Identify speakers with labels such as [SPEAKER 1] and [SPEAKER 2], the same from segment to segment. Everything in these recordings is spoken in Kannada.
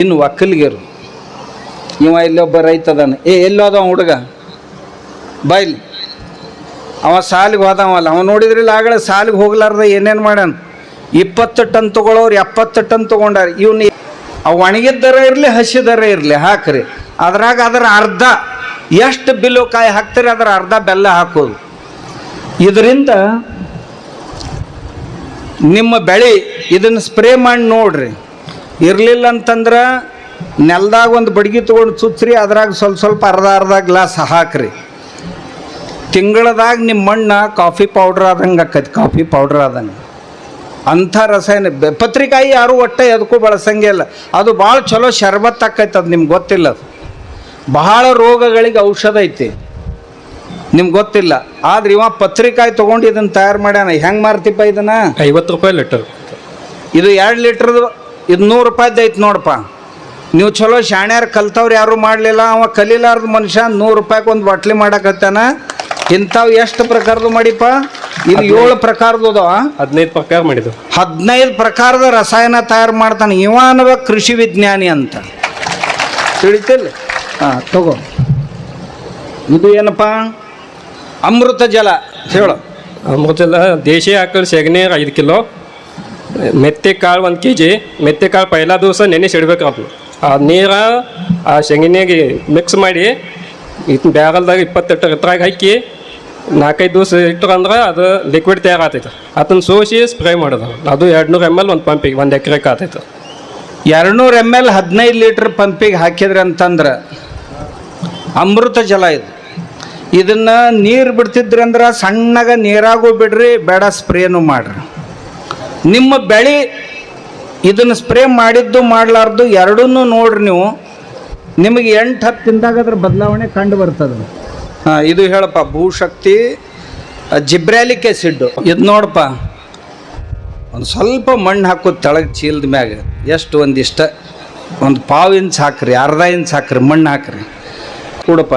[SPEAKER 1] ಇನ್ನು ಒಕ್ಕಲಿಗರು ಇವ ಇಲ್ಲೊಬ್ಬ ರೈತ ಅದಾನ. ಎಲ್ಲೋದ ಹುಡುಗ ಬಾಯ್ಲಿ, ಅವ ಸಾಲಿಗೆ ಹೋದವಲ್ಲ. ಅವ ನೋಡಿದ್ರಿಲ್ಲ ಆಗಲೇ ಸಾಲಿಗೆ ಹೋಗ್ಲಾರ್ದ ಏನೇನು ಮಾಡ್ಯಾನ. 20 ಟನ್ ತೊಗೊಳೋರು 70 ಟನ್ ತೊಗೊಂಡಾರ. ಇವನು ಅವು ಒಣಗಿದ್ದರ ಇರಲಿ ಹಸಿದರ ಇರಲಿ ಹಾಕ್ರಿ, ಅದ್ರಾಗ ಅದರ ಅರ್ಧ ಎಷ್ಟು ಬಿಲ್ಲು ಕಾಯಿ ಹಾಕ್ತೀರಿ ಅದರ ಅರ್ಧ ಬೆಲ್ಲ ಹಾಕೋದು. ಇದರಿಂದ ನಿಮ್ಮ ಬೆಳೆ ಇದನ್ನು ಸ್ಪ್ರೇ ಮಾಡಿ ನೋಡ್ರಿ. ಇರಲಿಲ್ಲ ಅಂತಂದ್ರೆ ನೆಲದಾಗ ಒಂದು ಬಡ್ಗಿ ತೊಗೊಂಡು ಚುಚ್ಚ್ರಿ, ಅದ್ರಾಗ ಸ್ವಲ್ಪ ಅರ್ಧ ಗ್ಲಾಸ್ ಹಾಕ್ರಿ. ತಿಂಗಳದಾಗ ನಿಮ್ಮ ಮಣ್ಣು ಕಾಫಿ ಪೌಡ್ರ್ ಆದಂಗೆ ಆಕೈತಿ, ಕಾಫಿ ಪೌಡ್ರ್ ಆದಂಗೆ. ಅಂಥ ರಸಾಯನ ಪತ್ರಿಕಾಯಿ ಯಾರು ಒಟ್ಟೆ ಎದಕ್ಕೂ ಬಳಸಂಗೆ ಇಲ್ಲ. ಅದು ಭಾಳ ಚಲೋ ಶರ್ಬತ್ ಆಕೈತೆ, ಅದು ನಿಮ್ಗೆ ಗೊತ್ತಿಲ್ಲ. ಅದು ಬಹಳ ರೋಗಗಳಿಗೆ ಔಷಧ ಐತಿ, ನಿಮ್ಗೆ ಗೊತ್ತಿಲ್ಲ. ಆದ್ರೆ ಇವ ಪತ್ರಿಕಾಯಿ ತೊಗೊಂಡು ಇದನ್ನು ತಯಾರು ಮಾಡ್ಯಾನ. ಹೆಂಗೆ ಮಾರ್ತಿಪ್ಪ ಇದನ್ನು?
[SPEAKER 2] 50 ರೂಪಾಯಿ ಲೀಟರ್.
[SPEAKER 1] ಇದು 2 ಲೀಟ್ರದು, ಇದು 100 ರೂಪಾಯ್ದು ಐತಿ ನೋಡಪ್ಪ. ನೀವು ಚಲೋ ಶಾಣ್ಯಾರು ಕಲ್ತವ್ರು ಯಾರು ಮಾಡಲಿಲ್ಲ. ಅವ ಕಲೀಲಾರ್ದ ಮನುಷ್ಯ 100 ರೂಪಾಯಿಗೆ ಒಂದು ಬಾಟ್ಲಿ ಮಾಡಕತ್ತಾನ. ಇಂಥವು ಎಷ್ಟು ಪ್ರಕಾರದ್ದು ಮಾಡಿಪ್ಪ? ಇದು 7 ಪ್ರಕಾರದ್ದು ಅದಾವ.
[SPEAKER 2] 15 ಪ್ರಕಾರ ಮಾಡಿದ್ದು.
[SPEAKER 1] 15 ಪ್ರಕಾರದ ರಸಾಯನ ತಯಾರು ಮಾಡ್ತಾನೆ. ಇವಾನವ ಕೃಷಿ ವಿಜ್ಞಾನಿ ಅಂತ ತಿಳಿತಿಲ್ಲ. ಹಾಂ ತಗೋ, ಇದು ಏನಪ್ಪ? ಅಮೃತ ಜಲ ಹೇಳು.
[SPEAKER 2] ಅಮೃತ ಜಲ ದೇಶಿ ಆಕಳ ಸೆಗಣಿ 5 ಕಿಲೋ, ಮೆತ್ತೆ ಕಾಳು 1 kg. ಮೆತ್ತೆ ಕಾಳು ಪೈಲಾ ದಿವಸ ನೆನೆಸಿಡ್ಬೇಕು. ಆ ನೀರ ಆ ಶೆಗಣಿಗೆ ಮಿಕ್ಸ್ ಮಾಡಿ ಇದನ್ನ ಬ್ಯಾರಲ್ದಾಗ 20 ಲೀಟರ್ ಎತ್ತರಾಗಿ ಹಾಕಿ 4-5 ದಿವಸ ಇಟ್ಟರಂದ್ರೆ ಅದು ಲಿಕ್ವಿಡ್ ತಯಾರಾಗ್ತೈತೆ. ಅದನ್ನು ಸೋಸಿ ಸ್ಪ್ರೇ ಮಾಡೋದು. ಅದು 200 ml ಒಂದು ಪಂಪಿಗೆ 1 ಎಕರೆಗೆ ಆತೈತೆ.
[SPEAKER 1] 200 ml 15 ಲೀಟ್ರ್ ಪಂಪಿಗೆ ಹಾಕಿದ್ರಿ ಅಂತಂದ್ರೆ ಅಮೃತ ಜಲ ಇದು. ಇದನ್ನು ನೀರು ಬಿಡ್ತಿದ್ರಿ ಅಂದ್ರೆ ಸಣ್ಣಗೆ ನೀರಾಗೂ ಬಿಡ್ರಿ, ಬೇಡ ಸ್ಪ್ರೇನು ಮಾಡ್ರಿ. ನಿಮ್ಮ ಬೆಳೆ ಇದನ್ನು ಸ್ಪ್ರೇ ಮಾಡಿದ್ದು ಮಾಡಲಾರ್ದು ಎರಡನ್ನೂ ನೋಡ್ರಿ ನೀವು. ನಿಮಗೆ 8-10 ದಿನದಾಗ ಅದ್ರ ಬದಲಾವಣೆ ಕಂಡು ಬರ್ತದೆ. ಹಾಂ, ಇದು ಹೇಳಪ್ಪ ಭೂಶಕ್ತಿ ಜಿಬ್ರಾಲಿಕ್ ಆ್ಯಸಿಡ್. ಇದು ನೋಡಪ್ಪ, ಒಂದು ಸ್ವಲ್ಪ ಮಣ್ಣು ಹಾಕೋದು ತೆಳಗೆ ಚೀಲದ ಮ್ಯಾಗ. ಎಷ್ಟು? ಒಂದಿಷ್ಟ, ಒಂದು 1/4 ಇಂಚ್ ಹಾಕ್ರಿ, ಅರ್ಧ ಇಂಚ್ ಹಾಕ್ರಿ, ಮಣ್ಣು ಹಾಕ್ರಿ. ಕೂಡಪ್ಪ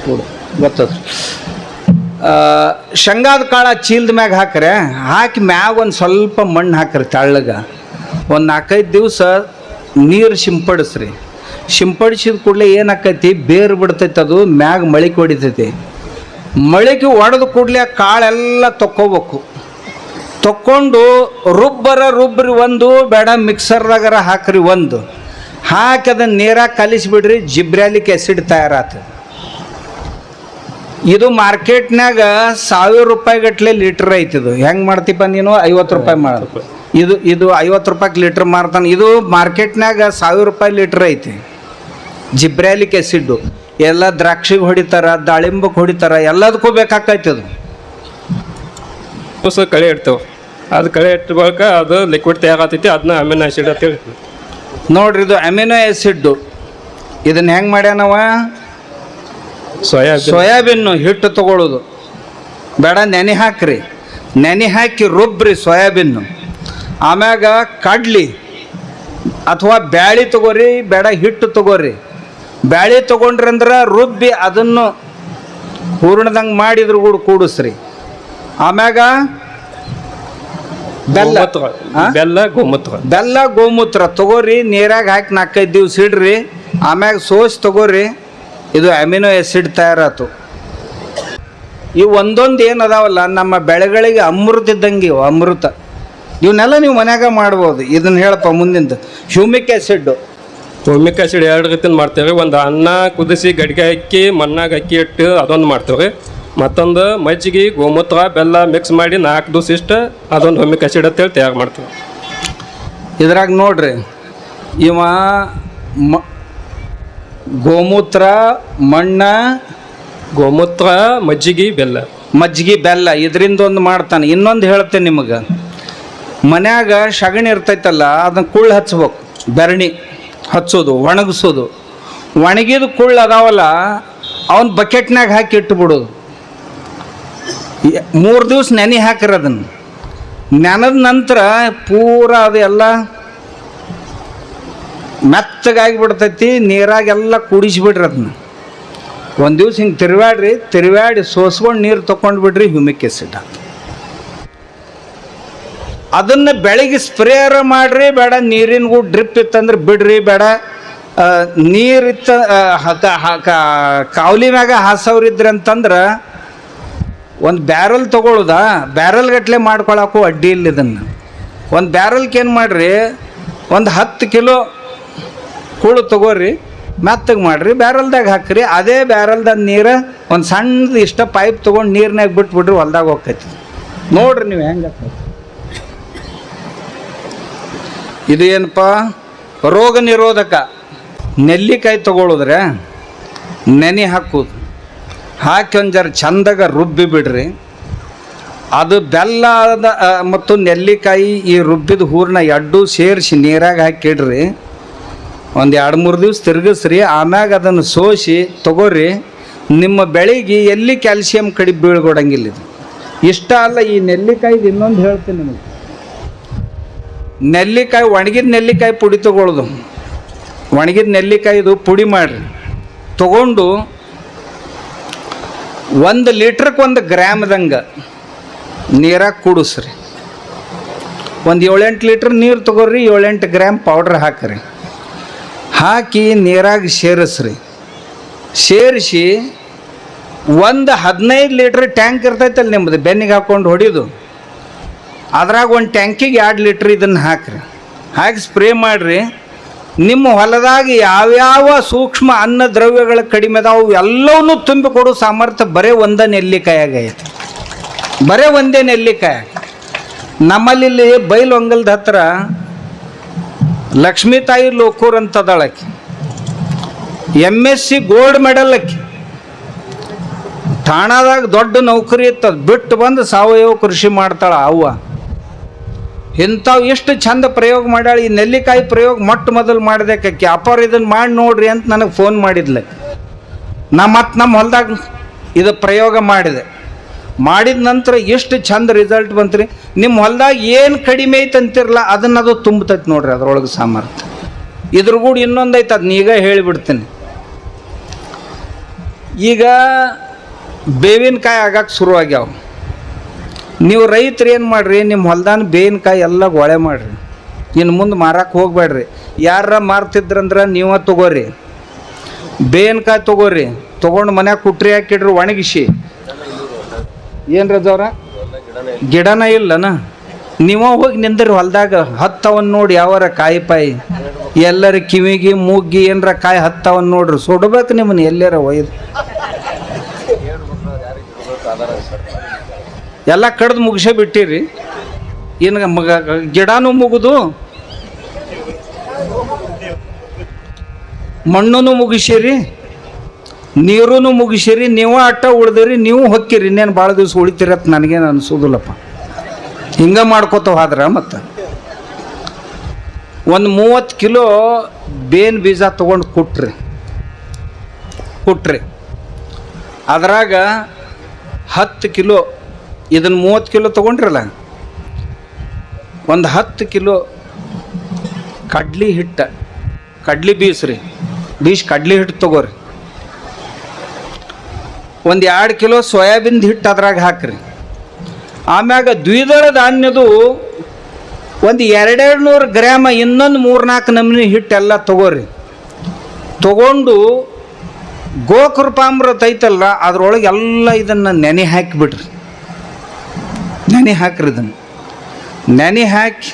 [SPEAKER 1] ಕೂಡು, ಗೊತ್ತದ. ಶೇಂಗಾದ ಕಾಳ ಚೀಲದ ಮ್ಯಾಗ ಹಾಕ್ರೆ, ಹಾಕಿ ಮ್ಯಾಗ ಒಂದು ಸ್ವಲ್ಪ ಮಣ್ಣು ಹಾಕ್ರಿ ತೆಳ್ಳಗೆ. ಒಂದು 4-5 ದಿವಸ ನೀರು ಸಿಂಪಡಿಸ್ರಿ. ಸಿಂಪಡಿಸಿದ ಕೂಡಲೇ ಏನಾಕೈತಿ, ಬೇರು ಬಿಡ್ತೈತೆ. ಅದು ಮ್ಯಾಗ ಮಳಿಕೆ ಹೊಡಿತೈತಿ. ಮಳಿಕೆ ಹೊಡೆದ ಕೂಡಲೇ ಕಾಳೆಲ್ಲ ತೊಕ್ಕೋಬೇಕು. ತೊಕ್ಕೊಂಡು ರುಬ್ಬ್ರಿ, ಒಂದು ಬೇಡ ಮಿಕ್ಸರ್ದಾಗರ ಹಾಕ್ರಿ, ಒಂದು ಹಾಕಿ ಅದನ್ನು ನೀರಾಗಿ ಕಲಿಸಿಬಿಡ್ರಿ. ಜಿಬ್ರಾಲಿಕ್ ಆ್ಯಸಿಡ್ ತಯಾರಾಗ್ತದೆ. ಇದು ಮಾರ್ಕೆಟ್ನಾಗ 1000 ರೂಪಾಯಿ ಗಟ್ಟಲೆ ಲೀಟ್ರ್ ಐತಿದು. ಹೆಂಗೆ ಮಾಡ್ತೀಪ್ಪ ನೀನು? 50 ರೂಪಾಯಿ ಮಾಡ. ಇದು 50 ರೂಪಾಯಿಗೆ ಲೀಟ್ರ್ ಮಾರ್ತಾನೆ. ಇದು ಮಾರ್ಕೆಟ್ನಾಗ 1000 ರೂಪಾಯಿ ಲೀಟ್ರ್ ಐತಿ ಜಿಬ್ರಾಲಿಕ್ ಆ್ಯಸಿಡ್ಡು. ಎಲ್ಲ ದ್ರಾಕ್ಷಿಗೆ ಹೊಡಿತಾರ, ದಾಳಿಂಬಕ್ಕೆ ಹೊಡಿತಾರ, ಎಲ್ಲದಕ್ಕೂ ಬೇಕಾಕೈತದು.
[SPEAKER 2] ಹೊಸ ಕಳೆ ಇಡ್ತೇವೆ. ಅದು ಕಳೆ ಇಟ್ಟ ಬಳಿಕ ಅದು ಲಿಕ್ವಿಡ್ ತಯಾರಾಗ್ತೈತಿ. ಅದನ್ನ ಅಮಿನೋ ಆ್ಯಸಿಡ್ ಅಂತ ಹೇಳಿ
[SPEAKER 1] ನೋಡ್ರಿ. ಇದು ಅಮಿನೋ ಆ್ಯಸಿಡ್ಡು. ಇದನ್ನು ಹೆಂಗೆ ಮಾಡ್ಯಾನವ? ಸೋಯಾಬೀನು ಹಿಟ್ಟು ತಗೊಳ್ಳೋದು. ಬೇಡ ನೆನೆ ಹಾಕ್ರಿ, ನೆನೆ ಹಾಕಿ ರುಬ್ಬ್ರಿ ಸೋಯಾಬೀನು. ಆಮ್ಯಾಗ ಕಡ್ಲಿ ಅಥವಾ ಬ್ಯಾಳಿ ತಗೋರಿ, ಬೇಡ ಹಿಟ್ಟು ತಗೋರಿ. ಬ್ಯಾಳಿ ತೊಗೊಂಡ್ರಿ ಅಂದ್ರೆ ರುಬ್ಬಿ ಅದನ್ನು ಹೂರ್ಣದಂಗೆ ಮಾಡಿದ್ರ ಕೂಡ ಕೂಡಿಸ್ರಿ. ಆಮ್ಯಾಗ ಬೆಲ್ಲ ಗೋಮೂತ್ರ ತಗೋರಿ, ನೀರಾಗ ಹಾಕಿ 4-5 ದಿವಸ ಇಡ್ರಿ. ಆಮ್ಯಾಗ ಸೋಸಿ ತಗೋರಿ. ಇದು ಅಮಿನೋ ಆ್ಯಸಿಡ್ ತಯಾರಾಯ್ತು. ಇವು ಒಂದೊಂದು ಏನು ಅದಾವಲ್ಲ ನಮ್ಮ ಬೆಳೆಗಳಿಗೆ ಅಮೃತ ಇದ್ದಂಗೆ. ಇವು ಅಮೃತ. ಇವನ್ನೆಲ್ಲ ನೀವು ಮನ್ಯಾಗ ಮಾಡ್ಬೋದು. ಇದನ್ನು ಹೇಳಪ್ಪ ಮುಂದಿಂದು. Humic acid.
[SPEAKER 2] ಹ್ಯೂಮಿಕ್ ಆ್ಯಸಿಡ್ 2 ರೀತಿಯಿಂದ ಮಾಡ್ತೇವೆ. ಒಂದು ಅನ್ನ ಕುದಿಸಿ ಗಡಿಗೆ ಹಾಕಿ ಮಣ್ಣಾಗ ಅಕ್ಕಿ ಇಟ್ಟು ಅದೊಂದು ಮಾಡ್ತೇವೆ. ಮತ್ತೊಂದು ಮಜ್ಜಿಗೆ, ಗೋಮೂತ್ರ, ಬೆಲ್ಲ ಮಿಕ್ಸ್ ಮಾಡಿ 4 ದಿವಸ ಇಷ್ಟು ಅದೊಂದು ಹ್ಯೂಮಿಕ್ ಆ್ಯಸಿಡ್ ಅಂತೇಳಿ ತಯಾರು ಮಾಡ್ತೇವೆ.
[SPEAKER 1] ಇದ್ರಾಗ ನೋಡ್ರಿ, ಇವ ಗೋಮೂತ್ರ, ಮಣ್ಣ,
[SPEAKER 2] ಗೋಮೂತ್ರ, ಮಜ್ಜಿಗೆ, ಬೆಲ್ಲ
[SPEAKER 1] ಇದರಿಂದ ಒಂದು ಮಾಡ್ತಾನೆ. ಇನ್ನೊಂದು ಹೇಳ್ತೇನೆ ನಿಮಗೆ. ಮನ್ಯಾಗ ಸಗಣಿ ಇರ್ತೈತಲ್ಲ, ಅದನ್ನು ಕುಳ್ಳು ಹಚ್ಬೇಕು. ಬೆರಣಿ ಹಚ್ಚೋದು, ಒಣಗಿಸೋದು. ಒಣಗಿದ ಕುಳ್ಳು ಅದಾವಲ್ಲ ಅವನ್ನ ಬಕೆಟ್ನಾಗ ಹಾಕಿ ಇಟ್ಟುಬಿಡೋದು. 3 ದಿವಸ ನೆನೆ ಹಾಕಿರಿ. ಅದನ್ನು ನೆನೆದ ನಂತರ ಪೂರ ಅದು ಎಲ್ಲ ಮೆತ್ತಗಾಗಿ ಬಿಡ್ತೈತಿ. ನೀರಾಗೆಲ್ಲ ಕೂಡಿಸಿಬಿಡ್ರಿ. ಅದನ್ನ 1 ದಿವಸ ಹಿಂಗೆ ತಿರುವಾಡಿ ಸೋಸ್ಕೊಂಡು ನೀರು ತೊಗೊಂಡು ಬಿಡ್ರಿ. Humic acid. ಅದನ್ನು ಬೆಳಿಗ್ಗೆ ಸ್ಪ್ರೇಯರ್ ಮಾಡಿರಿ ಬೇಡ, ನೀರಿನಗೂ ಡ್ರಿಪ್ ಇತ್ತಂದ್ರೆ ಬಿಡ್ರಿ ಬೇಡ, ನೀರಿತ್ತ ಕಾವಲಿ ಮ್ಯಾಗ ಹಾಸವ್ರಿದ್ರಿ ಅಂತಂದ್ರೆ ಒಂದು ಬ್ಯಾರಲ್ ತೊಗೊಳುದ, ಬ್ಯಾರಲ್ ಗಟ್ಟಲೆ ಮಾಡ್ಕೊಳಕ್ಕೂ ಅಡ್ಡಿ ಇಲ್ಲ. ಇದನ್ನು ಒಂದು ಬ್ಯಾರಲ್ಗೆ ಏನು ಮಾಡಿರಿ, ಒಂದು 10 ಕಿಲೋ ಹುಳು ತೊಗೋರಿ, ಮೆತ್ತಗೆ ಮಾಡಿರಿ, ಬ್ಯಾರಲ್ದಾಗ ಹಾಕಿರಿ. ಅದೇ ಬ್ಯಾರಲ್ದಾಗ ನೀರು ಒಂದು ಸಣ್ಣದು ಇಷ್ಟ ಪೈಪ್ ತೊಗೊಂಡು ನೀರಿನಾಗ ಬಿಟ್ಬಿಡ್ರಿ, ಹೊಲ್ದಾಗ ಹೋಗ್ತೈತಿ. ನೋಡ್ರಿ ನೀವು ಹೆಂಗೆ. ಇದು ಏನಪ್ಪ, ರೋಗ ನಿರೋಧಕ. ನೆಲ್ಲಿಕಾಯಿ ತೊಗೊಳಿದ್ರೆ ನೆನೆ ಹಾಕೋದು, ಹಾಕಿ ಒಂದು ಜರ ಚಂದಾಗ ರುಬ್ಬಿ ಬಿಡ್ರಿ. ಅದು ಬೆಲ್ಲ ಮತ್ತು ನೆಲ್ಲಿಕಾಯಿ ಈ ರುಬ್ಬಿದ ಹೂರಣ ಎಡ್ಡು ಸೇರಿಸಿ ನೀರಾಗ ಹಾಕಿಡ್ರಿ. ಒಂದು 2-3 ದಿವಸ ತಿರುಗಿಸ್ರಿ. ಆಮ್ಯಾಗ ಅದನ್ನು ಸೋಸಿ ತೊಗೋರಿ. ನಿಮ್ಮ ಬೆಳೆಗೆ ಎಲ್ಲಿ ಕ್ಯಾಲ್ಸಿಯಂ ಕಡಿಮೆ ಬೀಳ್ಕೊಡಂಗಿಲ್ಲ. ಇದು ಇಷ್ಟ ಅಲ್ಲ. ಈ ನೆಲ್ಲಿಕಾಯಿದು ಇನ್ನೊಂದು ಹೇಳ್ತೀನಿ ನಿಮಗೆ. ನೆಲ್ಲಿಕಾಯಿ, ಒಣಗಿದ ನೆಲ್ಲಿಕಾಯಿ ಪುಡಿ ತೊಗೊಳ್ಳೋದು. ಒಣಗಿದ ನೆಲ್ಲಿಕಾಯಿದು ಪುಡಿ ಮಾಡಿರಿ. ತೊಗೊಂಡು 1 ಲೀಟ್ರಕ್ಕೆ 1 ಗ್ರಾಮ್ದಂಗೆ ನೀರಾಗ ಕುಡಿಸ್ರಿ. ಒಂದು 7-8 ಲೀಟ್ರ್ ನೀರು ತೊಗೊಳ್ರಿ, 7-8 ಗ್ರಾಮ್ ಪೌಡ್ರ್ ಹಾಕಿರಿ. ಹಾಕಿ ನೀರಾಗ ಸೇರಿಸ್ರಿ. ಸೇರಿಸಿ ಒಂದು 15 ಲೀಟ್ರ್ ಟ್ಯಾಂಕ್ ಇರ್ತೈತಲ್ಲ ನಿಮ್ಮದು, ಬೆನ್ನಿಗೆ ಹಾಕ್ಕೊಂಡು ಹೊಡಿಯೋದು, ಅದ್ರಾಗ ಒಂದು ಟ್ಯಾಂಕಿಗೆ 2 ಲೀಟ್ರ್ ಇದನ್ನು ಹಾಕಿರಿ. ಹಾಕಿ ಸ್ಪ್ರೇ ಮಾಡಿರಿ. ನಿಮ್ಮ ಹೊಲದಾಗ ಯಾವ್ಯಾವ ಸೂಕ್ಷ್ಮ ಅನ್ನ ದ್ರವ್ಯಗಳು ಕಡಿಮೆ ಅದಾವು ಎಲ್ಲವನ್ನೂ ತುಂಬಿಕೊಡೋ ಸಾಮರ್ಥ್ಯ ಬರೀ ಒಂದೇ ನೆಲ್ಲಿಕಾಯಾಗ ಐತಿ. ಬರೀ ಒಂದೇ ನೆಲ್ಲಿಕಾಯಿ. ನಮ್ಮಲ್ಲಿ ಬೈಲೊಂಗಲ್ದ ಹತ್ರ ಲಕ್ಷ್ಮೀ ತಾಯಿ ಲೋಕೂರ್ ಅಂತದಳಕ್ಕೆ, MSc ಗೋಲ್ಡ್ ಮೆಡಲ್ ಅಕ್ಕಿ. ಠಾಣಾದಾಗ ದೊಡ್ಡ ನೌಕರಿ ಇತ್ತದ, ಬಿಟ್ಟು ಬಂದು ಸಾವಯವ ಕೃಷಿ ಮಾಡ್ತಾಳ ಅವ್ವ. ಇಂಥವು ಎಷ್ಟು ಚಂದ ಪ್ರಯೋಗ ಮಾಡ್ಯಾಳ. ಈ ನೆಲ್ಲಿಕಾಯಿ ಪ್ರಯೋಗ ಮೊದಲು ಮಾಡಿದಕ್ಕೆ ಅಪ್ಪಾರ ಇದನ್ನು ಮಾಡಿ ನೋಡ್ರಿ ಅಂತ ನನಗೆ ಫೋನ್ ಮಾಡಿದ್ಲೆ. ಮತ್ತು ನಮ್ಮ ಹೊಲದಾಗ ಇದು ಪ್ರಯೋಗ ಮಾಡಿದ ನಂತರ ಎಷ್ಟು ಚಂದ ರಿಸಲ್ಟ್ ಬಂತ್ರಿ. ನಿಮ್ಮ ಹೊಲದಾಗ ಏನು ಕಡಿಮೆ ಐತೆ ಅಂತಿರಲ್ಲ ಅದನ್ನದು ತುಂಬತೈತೆ ನೋಡ್ರಿ, ಅದರೊಳಗೆ ಸಾಮರ್ಥ್ಯ. ಇದ್ರ ಕೂಡ ಇನ್ನೊಂದು ಐತೆ, ಅದನ್ನ ಈಗ ಹೇಳಿಬಿಡ್ತೀನಿ. ಈಗ ಬೇವಿನಕಾಯಿ ಆಗಕ್ಕೆ ಶುರುವಾಗ್ಯಾವ. ನೀವು ರೈತರು ಏನು ಮಾಡಿರಿ, ನಿಮ್ಮ ಹೊಲ್ದಾನ ಬೇವಿನಕಾಯಿ ಎಲ್ಲ ಗೊಳೆ ಮಾಡಿರಿ. ಇನ್ನು ಮುಂದೆ ಮಾರಕ್ಕೆ ಹೋಗ್ಬೇಡ್ರಿ. ಯಾರ ಮಾರ್ತಿದ್ರಂದ್ರೆ ನೀವೇ ತೊಗೋರಿ. ಬೇವಿನಕಾಯಿ ತೊಗೋರಿ, ತೊಗೊಂಡು ಮನ್ಯಾಗ ಕುಟ್ರಿ ಹಾಕಿಡ್ರಿ, ಒಣಗಿಸಿ. ಏನು ರಜವ್ರ ಗಿಡನ ಇಲ್ಲನ, ನೀವ ಹೋಗಿ ನಿಂದ್ರಿ ಹೊಲ್ದಾಗ. ಹತ್ತವನ್ನ ನೋಡಿ ಯಾವಾರ ಕಾಯಿ ಪಾಯಿ ಎಲ್ಲರ ಕಿವಿಗೆ ಮೂಗಿ ಏನರ ಕಾಯಿ ಹತ್ತವನ್ನ ನೋಡ್ರಿ, ಸುಡ್ಬೇಕು ನಿಮ್ಮನ್ನ ಎಲ್ಲಾರ ಒಯ್ದು. ಎಲ್ಲ ಕಡ್ದು ಮುಗಿಸೇ ಬಿಟ್ಟಿರಿ. ಇನ್ನು ಗಿಡನೂ ಮುಗಿದು ಮಣ್ಣೂ ಮುಗಿಸಿರಿ, ನೀರೂ ಮುಗಿಸಿರಿ. ನೀವು ಅಟ್ಟ ಉಳ್ದಿರಿ, ನೀವು ಹೊಕ್ಕಿರಿ. ಇನ್ನೇನು ಭಾಳ ದಿವಸ ಉಳಿತಿರತ್ ನನಗೇನು ಅನಿಸೋದಿಲ್ಲಪ್ಪ. ಹಿಂಗೆ ಮಾಡ್ಕೋತ ಹೋದ್ರೆ ಮತ್ತು ಒಂದು 30 ಕಿಲೋ ಬೇನ್ ಬೀಜ ತೊಗೊಂಡು ಕುಟ್ರಿ. ಅದ್ರಾಗ 10 ಕಿಲೋ, ಇದನ್ನು 30 ಕಿಲೋ ತೊಗೊಂಡ್ರಲ್ಲ, ಒಂದು 10 ಕಿಲೋ ಕಡ್ಲಿ ಹಿಟ್ಟು, ಕಡ್ಲಿ ಬೀಸಿ ಕಡ್ಲಿ ಹಿಟ್ಟು ತೊಗೋರಿ. ಒಂದು 2 ಕಿಲೋ ಸೋಯಾಬೀನ್ ಹಿಟ್ಟು ಅದ್ರಾಗ ಹಾಕ್ರಿ. ಆಮ್ಯಾಗ ದ್ವಿದಳ ಧಾನ್ಯದು ಒಂದು 200 ಗ್ರಾಮ, ಇನ್ನೊಂದು 3-4 ನಮೂನಿ ಹಿಟ್ಟೆಲ್ಲ ತೊಗೋರಿ. ತೊಗೊಂಡು ಗೋಕೃಪಾಮೃತ ಐತಲ್ಲ ಅದ್ರೊಳಗೆ ಎಲ್ಲ ಇದನ್ನು ನೆನೆ ಹಾಕಿಬಿಡ್ರಿ. ನೆನೆ ಹಾಕ್ರಿ. ಇದನ್ನು ನೆನೆ ಹಾಕಿ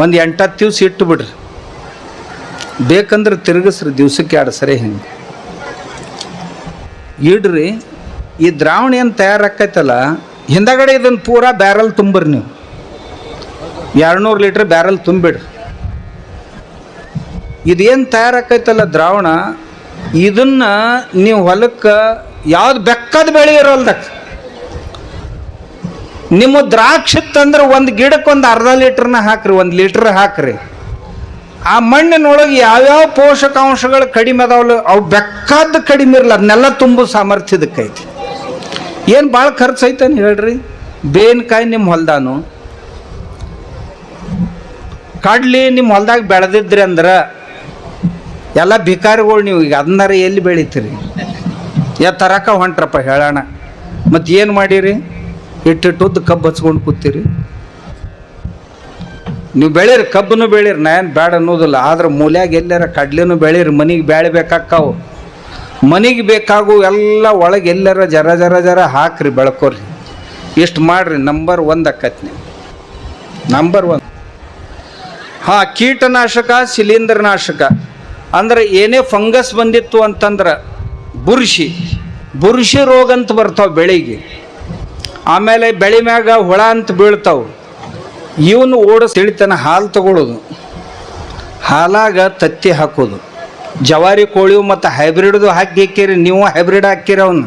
[SPEAKER 1] ಒಂದು 8-10 ದಿವ್ಸ ಇಟ್ಟು ಬಿಡ್ರಿ. ಬೇಕಂದ್ರೆ ತಿರುಗಿಸ್ರಿ, ದಿವ್ಸಕ್ಕೆ 2 ಸರಿ ಹಿಂಗೆ ಇಡ್ರಿ. ಈ ದ್ರಾವಣ ಏನು ತಯಾರಾಕೈತಲ್ಲ, ಹಿಂದಗಡೆ ಇದನ್ನು ಪೂರಾ ಬ್ಯಾರಲ್ ತುಂಬ್ರಿ. ನೀವು 200 ಲೀಟ್ರ್ ಬ್ಯಾರಲ್ ತುಂಬಿಡ್ರಿ. ಇದೇನು ತಯಾರಾಕೈತಲ್ಲ ದ್ರಾವಣ, ಇದನ್ನು ನೀವು ಹೊಲಕ್ಕೆ ಯಾವ್ದು ಬೆಕ್ಕದ ಬೆಳೆ ಇರೋಲ್ದಕ್ಕೆ, ನಿಮ್ಮ ದ್ರಾಕ್ಷಿ ತಂದ್ರೆ ಒಂದು ಗಿಡಕ್ಕೆ ಒಂದು 1/2 ಲೀಟ್ರನ್ನ ಹಾಕ್ರಿ, 1 ಲೀಟ್ರ್ ಹಾಕ್ರಿ. ಆ ಮಣ್ಣಿನೊಳಗೆ ಯಾವ್ಯಾವ ಪೋಷಕಾಂಶಗಳು ಕಡಿಮೆ ಅದಾವಲ್ಲ ಅವು ಬೆಕ್ಕಾದ ಕಡಿಮೆ ಇರಲ್ಲ, ಅದನ್ನೆಲ್ಲ ತುಂಬೋ ಸಾಮರ್ಥ್ಯದಕ್ಕೈತಿ. ಏನು ಭಾಳ ಖರ್ಚು ಐತೇನು ಹೇಳ್ರಿ. ಬೇವಿನಕಾಯಿ ನಿಮ್ಮ ಹೊಲ್ದಾನು, ಕಡ್ಲಿ ನಿಮ್ಮ ಹೊಲ್ದಾಗ ಬೆಳೆದಿದ್ರಿ ಅಂದ್ರೆ ಎಲ್ಲ ಭಿಕಾರಿಗಳು ನೀವು. ಈಗ ಅದನ್ನಾರ ಎಲ್ಲಿ ಬೆಳಿತೀರಿ? ತರಕ ಹೊಂಟ್ರಪ್ಪ ಹೇಳೋಣ. ಮತ್ತು ಏನು ಮಾಡಿರಿ? ಇಟ್ಟಿಟ್ಟುದ್ದು ಕಬ್ಬು ಹಚ್ಕೊಂಡು ಕೂತೀರಿ. ನೀವು ಬೆಳೀರಿ, ಕಬ್ಬನ್ನು ಬೆಳೀರಿ, ನಾ ಏನು ಬ್ಯಾಡ ಅನ್ನೋದಿಲ್ಲ. ಆದ್ರೆ ಮೂಲ್ಯಾಗ ಎಲ್ಲಾರ ಕಡ್ಲಿನೂ ಬೆಳೀರಿ, ಮನೆಗೆ ಬ್ಯಾಳೆ ಬೇಕಾಕ್ಕಾವು. ಮನೆಗೆ ಬೇಕಾಗು ಎಲ್ಲ ಒಳಗೆ ಎಲ್ಲಾರ ಜರ ಜರ ಜರ ಹಾಕ್ರಿ, ಬೆಳ್ಕೊರಿ. ಇಷ್ಟು ಮಾಡಿರಿ, ನಂಬರ್ 1 ಆಕೈತಿ ನೀವು. ನಂಬರ್ 1. ಹಾಂ, ಕೀಟನಾಶಕ, ಶಿಲೀಂಧ್ರನಾಶಕ ಅಂದ್ರೆ ಏನೇ ಫಂಗಸ್ ಬಂದಿತ್ತು ಅಂತಂದ್ರೆ ಬುರ್ಷಿ ರೋಗ ಅಂತ ಬರ್ತಾವೆ ಬೆಳೆಗೆ. ಆಮೇಲೆ ಬೆಳೆ ಮ್ಯಾಗ ಹುಳ ಅಂತ ಬೀಳ್ತಾವೆ. ಇವನು ತಿಳಿತನ ಹಾಲು ತಗೊಳ್ಳೋದು, ಹಾಲಾಗ ತತ್ತಿ ಹಾಕೋದು. ಜವಾರಿ ಕೋಳಿವು ಮತ್ತು ಹೈಬ್ರಿಡ್ದು ಹಾಕಿರಿ, ನೀವು ಹೈಬ್ರಿಡ್ ಹಾಕಿರಿ. ಅವನು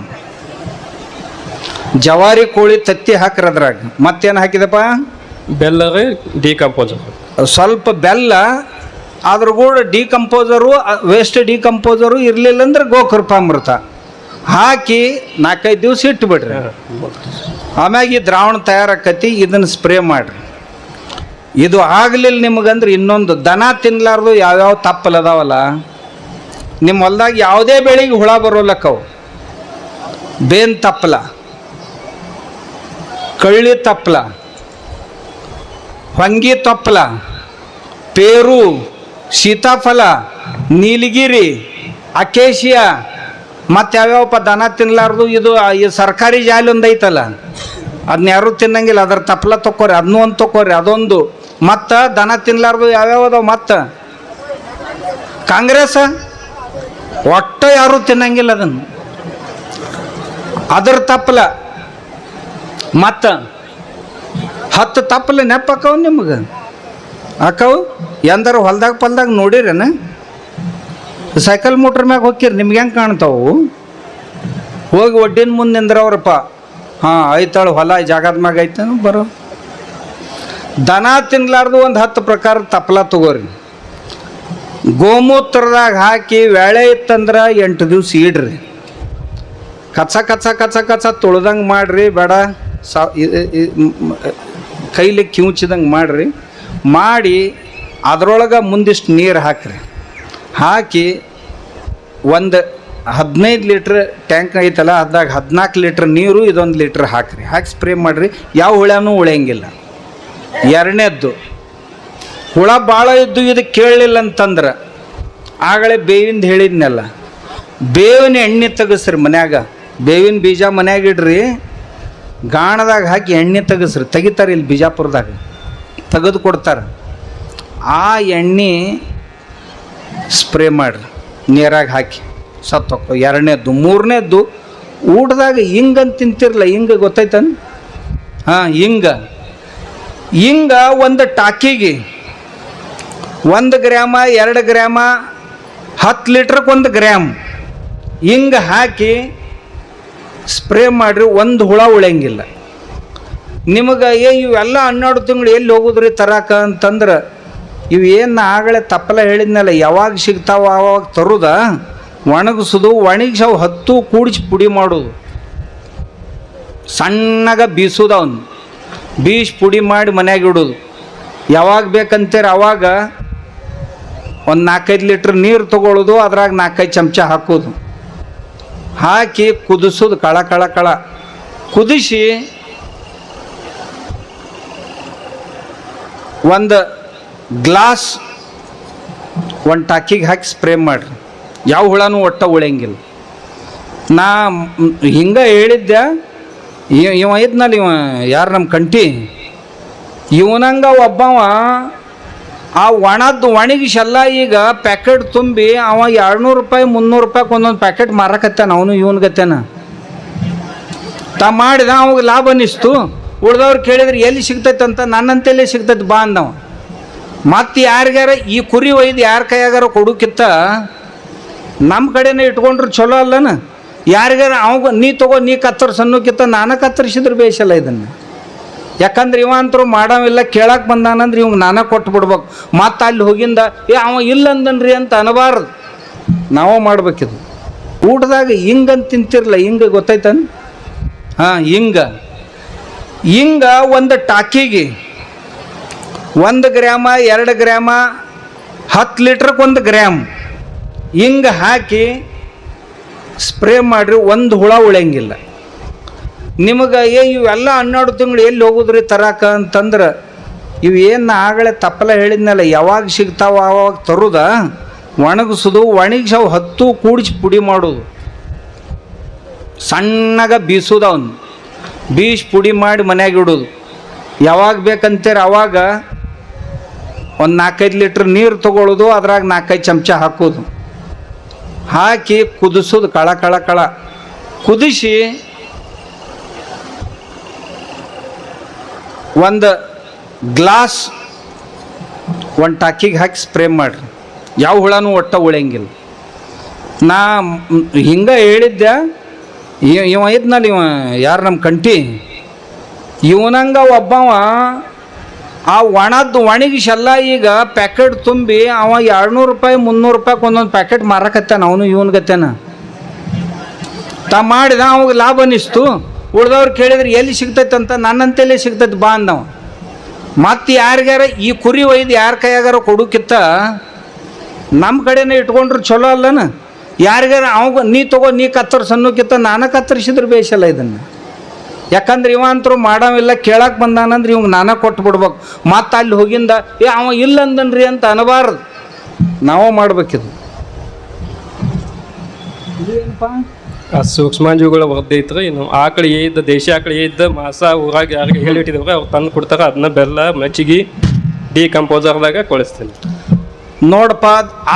[SPEAKER 1] ಜವಾರಿ ಕೋಳಿ ತತ್ತಿ ಹಾಕ್ರಿ. ಅದ್ರಾಗ ಮತ್ತೇನು ಹಾಕಿದಪ್ಪ?
[SPEAKER 2] ಬೆಲ್ಲ ಡಿಕಂಪೋಸರ್,
[SPEAKER 1] ಸ್ವಲ್ಪ ಬೆಲ್ಲ, ಅದ್ರ ಕೂಡ ಡಿಕಂಪೋಸರು, ವೇಸ್ಟ್ ಡಿಕಂಪೋಸರು ಇರಲಿಲ್ಲ ಅಂದ್ರೆ ಗೋಕೃಪಾಮೃತ ಹಾಕಿ 4-5 ದಿವಸ ಇಟ್ಟುಬಿಡ್ರಿ. ಆಮ್ಯಾಗ ಈ ದ್ರಾವಣ ತಯಾರಾಕತಿ, ಇದನ್ನು ಸ್ಪ್ರೇ ಮಾಡಿರಿ. ಇದು ಆಗಲಿಲ್ಲ ನಿಮಗಂದ್ರೆ ಇನ್ನೊಂದು ದನ ತಿನ್ಲಾರ್ದು ಯಾವ್ಯಾವ ತಪ್ಪಲು ಅದಾವಲ್ಲ ನಿಮ್ಮ ಹೊಲ್ದಾಗ, ಯಾವುದೇ ಬೆಳೆಗೆ ಹುಳ ಬರೋಲ್ಲಕ್ಕವು. ಬೇನ್ ತಪ್ಪಲ, ಕಳ್ಳಿ ತಪ್ಪಲ, ಹೊಂಗಿ ತಪ್ಪಲ, ಪೇರು, ಸೀತಾಫಲ, ನೀಲಗಿರಿ, ಅಕೇಶಿಯಾ, ಮತ್ತು ಯಾವ್ಯಾವಪ್ಪ ದನ ತಿನ್ಲಾರ್ದು. ಇದು ಈ ಸರ್ಕಾರಿ ಜಾಲಿ ಒಂದು ಐತಲ್ಲ, ಅದನ್ನ ಯಾರು ತಿನ್ನಂಗಿಲ್ಲ. ಅದ್ರ ತಪ್ಪಲ ತೊಗೋರಿ, ಅದನ್ನೂ ಒಂದು ತೊಗೋರಿ, ಅದೊಂದು. ಮತ್ತು ದನ ತಿನ್ಲಾರ್ದು ಯಾವ್ಯಾವದಾವ? ಮತ್ತು ಕಾಂಗ್ರೆಸ್ ಒಟ್ಟು ಯಾರು ತಿನ್ನಂಗಿಲ್ಲ ಅದನ್ನು, ಅದ್ರ ತಪ್ಪಲ. ಮತ್ತು 10 ತಪ್ಪಲ ನೆಪ್ಪಾಕವು ನಿಮಗೆ ಹಾಕವು. ಎಂದಾರು ಹೊಲ್ದಾಗ ನೋಡಿರೇನ? ಸೈಕಲ್ ಮೋಟ್ರ್ ಮ್ಯಾಗ ಹೋಗಿರಿ, ನಿಮ್ಗೆ ಹೆಂಗೆ ಕಾಣ್ತಾವು? ಹೋಗಿ ಒಡ್ಡಿನ ಮುಂದೆ ನಿಂದ್ರವ್ರಪ್ಪ. ಹಾಂ, ಐತಾಳು ಹೊಲ ಜಾಗದ ಮ್ಯಾಗ ಐತೆ ಬರೋ. ದನ ತಿನ್ಲಾರ್ದು ಒಂದು 10 ಪ್ರಕಾರ ತಪ್ಪಲ ತಗೋರಿ. ಗೋಮೂತ್ರದಾಗ ಹಾಕಿ ವ್ಯಾಳೆ ಇತ್ತಂದ್ರೆ 8 ದಿವಸ ಇಡ್ರಿ. ಕಚ್ಚ ತುಳ್ದಂಗೆ ಮಾಡಿರಿ, ಬೇಡ ಕೈಲಿ ಕಿವುಚಿದಂಗೆ ಮಾಡಿರಿ. ಮಾಡಿ ಅದರೊಳಗೆ ಮುಂದಿಷ್ಟು ನೀರು ಹಾಕಿರಿ. ಹಾಕಿ ಒಂದು 15 ಲೀಟ್ರ್ ಟ್ಯಾಂಕ್ ಐತಲ್ಲ, ಅದಾಗ 14 ಲೀಟ್ರ್ ನೀರು, ಇದೊಂದು ಲೀಟ್ರ್ ಹಾಕಿರಿ. ಹಾಕಿ ಸ್ಪ್ರೇ ಮಾಡಿರಿ. ಯಾವ ಹುಳನೂ ಉಳಿಯಂಗಿಲ್ಲ. 2ನೇದ್ದು, ಹುಳ ಭಾಳ ಇದ್ದು ಇದು ಕೇಳಲಿಲ್ಲ ಅಂತಂದ್ರೆ ಆಗಲೇ ಬೇವಿಂದ ಹೇಳಿದ್ನೆಲ್ಲ, ಬೇವಿನ ಎಣ್ಣೆ ತೆಗೆಸ್ರಿ ಮನ್ಯಾಗ. ಬೇವಿನ ಬೀಜ ಮನ್ಯಾಗ ಇಡ್ರಿ, ಗಾಣದಾಗ ಹಾಕಿ ಎಣ್ಣೆ ತೆಗೆಸ್ರಿ. ತೆಗಿತಾರೆ ಇಲ್ಲಿ ಬಿಜಾಪುರದಾಗ, ತೆಗೆದು ಕೊಡ್ತಾರೆ. ಆ ಎಣ್ಣೆ ಸ್ಪ್ರೇ ಮಾಡಿರಿ, ನೀರಾಗ ಹಾಕಿ ಸತ್ತೊಕ್ಕೋ. 2ನೇದ್ದು. 3ನೇದ್ದು, ಊಟದಾಗ ಹಿಂಗಂತ ತಿಂತಿರಲ್ಲ, ಹಿಂಗೆ ಗೊತ್ತೈತನ್? ಹಾಂ, ಹಿಂಗ ಒಂದು ಟಾಕಿಗೆ 1 ಗ್ರಾಮ 2 ಗ್ರಾಮ 10 ಲೀಟ್ರಿಗೆ 1 ಗ್ರಾಮ್ ಹಿಂಗೆ ಹಾಕಿ ಸ್ಪ್ರೇ ಮಾಡಿರಿ. ಒಂದು ಹುಳ ಉಳಿಯಂಗಿಲ್ಲ ನಿಮಗೆ. ಇವೆಲ್ಲ 12 ತಿಂಗಳು ಎಲ್ಲಿ ಹೋಗೋದ್ರಿ ತರಾಕ ಅಂತಂದ್ರೆ, ಇವು ಏನು ಆಗಲೇ ತಪ್ಪಲ ಹೇಳಿದ್ನಲ್ಲ, ಯಾವಾಗ ಸಿಗ್ತಾವ ಆವಾಗ ತರುದ, ಒಣಗಿಸೋದು. ಒಣಗಿಸಿ 10 ಕೂಡಿಸಿ ಪುಡಿ ಮಾಡೋದು, ಸಣ್ಣಗ ಬೀಸೋದು. ಅವನು ಬೀಸ್ ಪುಡಿ ಮಾಡಿ ಮನ್ಯಾಗ ಇಡೋದು. ಯಾವಾಗ ಬೇಕಂತೀರ ಅವಾಗ ಒಂದು 4-5 ಲೀಟ್ರ್ ನೀರು ತೊಗೊಳ್ಳೋದು, ಅದ್ರಾಗ 4-5 ಚಮಚ ಹಾಕೋದು. ಹಾಕಿ ಕುದಿಸೋದು, ಕಳ ಕುದಿಸಿ ಒಂದು ಗ್ಲಾಸ್ ಒಂದು ಟಾಕಿಗೆ ಹಾಕಿ ಸ್ಪ್ರೇ ಮಾಡಿರಿ. ಯಾವ ಹುಳನೂ ಒಟ್ಟ ಉಳಿಯಂಗಿಲ್ಲ. ನಾ ಹಿಂಗೆ ಹೇಳಿದ್ದೆ. ಇವ ಇದ್ನಲ್ಲಿ, ಇವ ಯಾರು ನಮ್ಮ ಕಂಟಿ, ಇವನಂಗ ಒಬ್ಬವ ಆ ಒಣಗಿಸೆಲ್ಲ ಈಗ ಪ್ಯಾಕೆಟ್ ತುಂಬಿ ಅವ 200 ರೂಪಾಯಿ 300 ರೂಪಾಯಿಗೆ ಒಂದೊಂದು ಪ್ಯಾಕೆಟ್ ಮಾರಕತ್ತಾನ. ಅವನು ಇವನ್ಗತ್ತೇನ ಮಾಡಿದ, ಅವಾಗ ಲಾಭ ಅನ್ನಿಸ್ತು. ಉಳ್ದವ್ರು ಕೇಳಿದ್ರೆ ಎಲ್ಲಿ ಸಿಗ್ತೈತಂತ, ನನ್ನಂತೆಲ್ಲೇ ಸಿಗ್ತೈತೆ ಬಾ ಅಂದವ. ಮತ್ತು ಯಾರಿಗಾರ ಈ ಕುರಿ ಒಯ್ದು ಯಾರ ಕೈಯಾಗಾರ ಕೊಡೋಕ್ಕಿಂತ ನಮ್ಮ ಕಡೆನೇ ಇಟ್ಕೊಂಡ್ರು ಚಲೋ ಅಲ್ಲನ. ಯಾರಿಗಾರ ಅವಾಗ ನೀ ತಗೋ, ನೀ ಕತ್ತರಿಸಿ ಅನ್ನೋಕ್ಕಿಂತ ನಾನು ಕತ್ತರಿಸಿದ್ರೆ ಬೇಸಲ್ಲ ಇದನ್ನು. ಯಾಕಂದ್ರೆ ಇವ ಅಂತರೂ ಮಾಡವಿಲ್ಲ, ಕೇಳಕ್ಕೆ ಬಂದಾನಂದ್ರೆ ಇವಂಗೆ ನಾನೇ ಕೊಟ್ಟು ಬಿಡ್ಬೇಕು. ಮತ್ತು ಅಲ್ಲಿ ಹೋಗಿಂದ ಅವ ಇಲ್ಲಂದನ್ರಿ ಅಂತ ಅನ್ನಬಾರ್ದು, ನಾವು ಮಾಡ್ಬೇಕಿದು. ಊಟದಾಗ ಹಿಂಗಂತ ತಿಂತಿರಲ್ಲ, ಹಿಂಗೆ ಗೊತ್ತಾಯ್ತನ್? ಹಾಂ, ಹಿಂಗ ಒಂದು ಟಾಕಿಗೆ 1 ಗ್ರಾಮ 2 ಗ್ರಾಮ 10 ಲೀಟ್ರಿಗೆ 1 ಗ್ರಾಮ್ ಹಿಂಗೆ ಹಾಕಿ ಸ್ಪ್ರೇ ಮಾಡಿರಿ. ಒಂದು ಹುಳ ಉಳಿಯಂಗಿಲ್ಲ ನಿಮಗೆ. ಇವೆಲ್ಲ 12 ತಿಂಗಳು ಎಲ್ಲಿ ಹೋಗೋದ್ರಿ ತರಾಕ ಅಂತಂದ್ರೆ, ಇವು ಏನು ಆಗಲೇ ತಪ್ಪಲ ಹೇಳಿದ್ನಲ್ಲ, ಯಾವಾಗ ಸಿಗ್ತಾವ ಆವಾಗ ತರುದ, ಒಣಗಿಸೋದು, ಒಣಗಿಸಿ ಅವು 10 ಕೂಡಿಸಿ ಪುಡಿ ಮಾಡೋದು, ಸಣ್ಣಗ ಬೀಸೋದು, ಅವನು ಬೀಸಿ ಪುಡಿ ಮಾಡಿ ಮನ್ಯಾಗ ಇಡೋದು. ಯಾವಾಗ ಬೇಕಂತೀರ ಅವಾಗ ಒಂದು 4-5 ಲೀಟ್ರ್ ನೀರು ತೊಗೊಳ್ಳೋದು, ಅದ್ರಾಗ 4-5 ಚಮಚ ಹಾಕೋದು, ಹಾಕಿ ಕುದಿಸೋದು, ಕಳ ಕಳ ಕಳ ಕುದಿಸಿ ಒಂದು ಗ್ಲಾಸ್ ಒಂದು ಟಾಕಿಗೆ ಹಾಕಿ ಸ್ಪ್ರೇ ಮಾಡಿರಿ. ಯಾವ ಹುಳನೂ ಒಟ್ಟ ಉಳಿಯಂಗಿಲ್ಲ. ನಾ ಹಿಂಗೆ ಹೇಳಿದ್ದೆ, ಇವ ಇದ್ನಲ್ಲಿ, ಇವ ಯಾರು ನಮ್ಮ ಕಂಟಿ, ಇವನಂಗ ಒಬ್ಬವ ಆ ಒಣಗಿಸೆಲ್ಲ ಈಗ ಪ್ಯಾಕೆಟ್ ತುಂಬಿ ಅವ 200 ರೂಪಾಯಿ 300 ರೂಪಾಯಿಗೆ ಒಂದೊಂದು ಪ್ಯಾಕೆಟ್ ಮಾರಕತ್ತಾನ. ಅವನು ಇವನ್ಗತ್ತೇನ ಮಾಡಿದ, ಅವಾಗ ಲಾಭ ಅನಿಸ್ತು. ಉಳ್ದವ್ರು ಕೇಳಿದ್ರೆ ಎಲ್ಲಿ ಸಿಗ್ತೈತೆ ಅಂತ, ನನ್ನಂತೆಲ್ಲೇ ಸಿಗ್ತೈತೆ ಬಾ ಅಂದವ. ಮತ್ತು ಯಾರಿಗಾರ ಈ ಕುರಿ ಒಯ್ದು ಯಾರ ಕೈಯಾಗಾರ ಕೊಡೋಕ್ಕಿಂತ ನಮ್ಮ ಕಡೆನೇ ಇಟ್ಕೊಂಡ್ರು ಚಲೋ ಅಲ್ಲನ. ಯಾರಿಗಾರ ಅವಾಗ ನೀ ತಗೋ, ನೀ ಕತ್ತರಿಸಿ ಅನ್ನೋಕ್ಕಿಂತ ನಾನು ಕತ್ತರಿಸಿದ್ರೆ ಬೇಸಲ್ಲ ಇದನ್ನು. ಯಾಕಂದ್ರೆ ಇವ ಅಂತರೂ ಮಾಡವಿಲ್ಲ, ಕೇಳಕ್ಕೆ ಬಂದಾನಂದ್ರೆ ಇವಂಗೆ ನಾನೇ ಕೊಟ್ಟು ಬಿಡ್ಬೇಕು. ಮತ್ತು ಅಲ್ಲಿ ಹೋಗಿಂದ ಅವ ಇಲ್ಲ ಅಂದನ್ರಿ ಅಂತ ಅನ್ನಬಾರ್ದು, ನಾವು ಮಾಡ್ಬೇಕಿದು. ಏನಪ್ಪ
[SPEAKER 2] ಆ ಸೂಕ್ಷ್ಮಾಣುಜೀವಿಗಳ ವರ್ಧೈತ್ರಿ. ಇನ್ನು ಆಕಳು ಇದ್ದ ದೇಶಿ ಆಕಳು ಇದ್ದ ಮಾಸ ಊರಾಗ ಯಾರಿಗೆ ಹೇಳಿಟ್ಟಿದ್ರೆ ಅವ್ರು ತಂದು ಕೊಡ್ತಾರೆ. ಅದನ್ನ ಬೆಲ್ಲ ಮಜ್ಜಿಗೆ ಡಿಕಂಪೋಸರ್ದಾಗ ಕೊಳಿಸ್ತೀನಿ.
[SPEAKER 1] ನೋಡಪ್ಪ,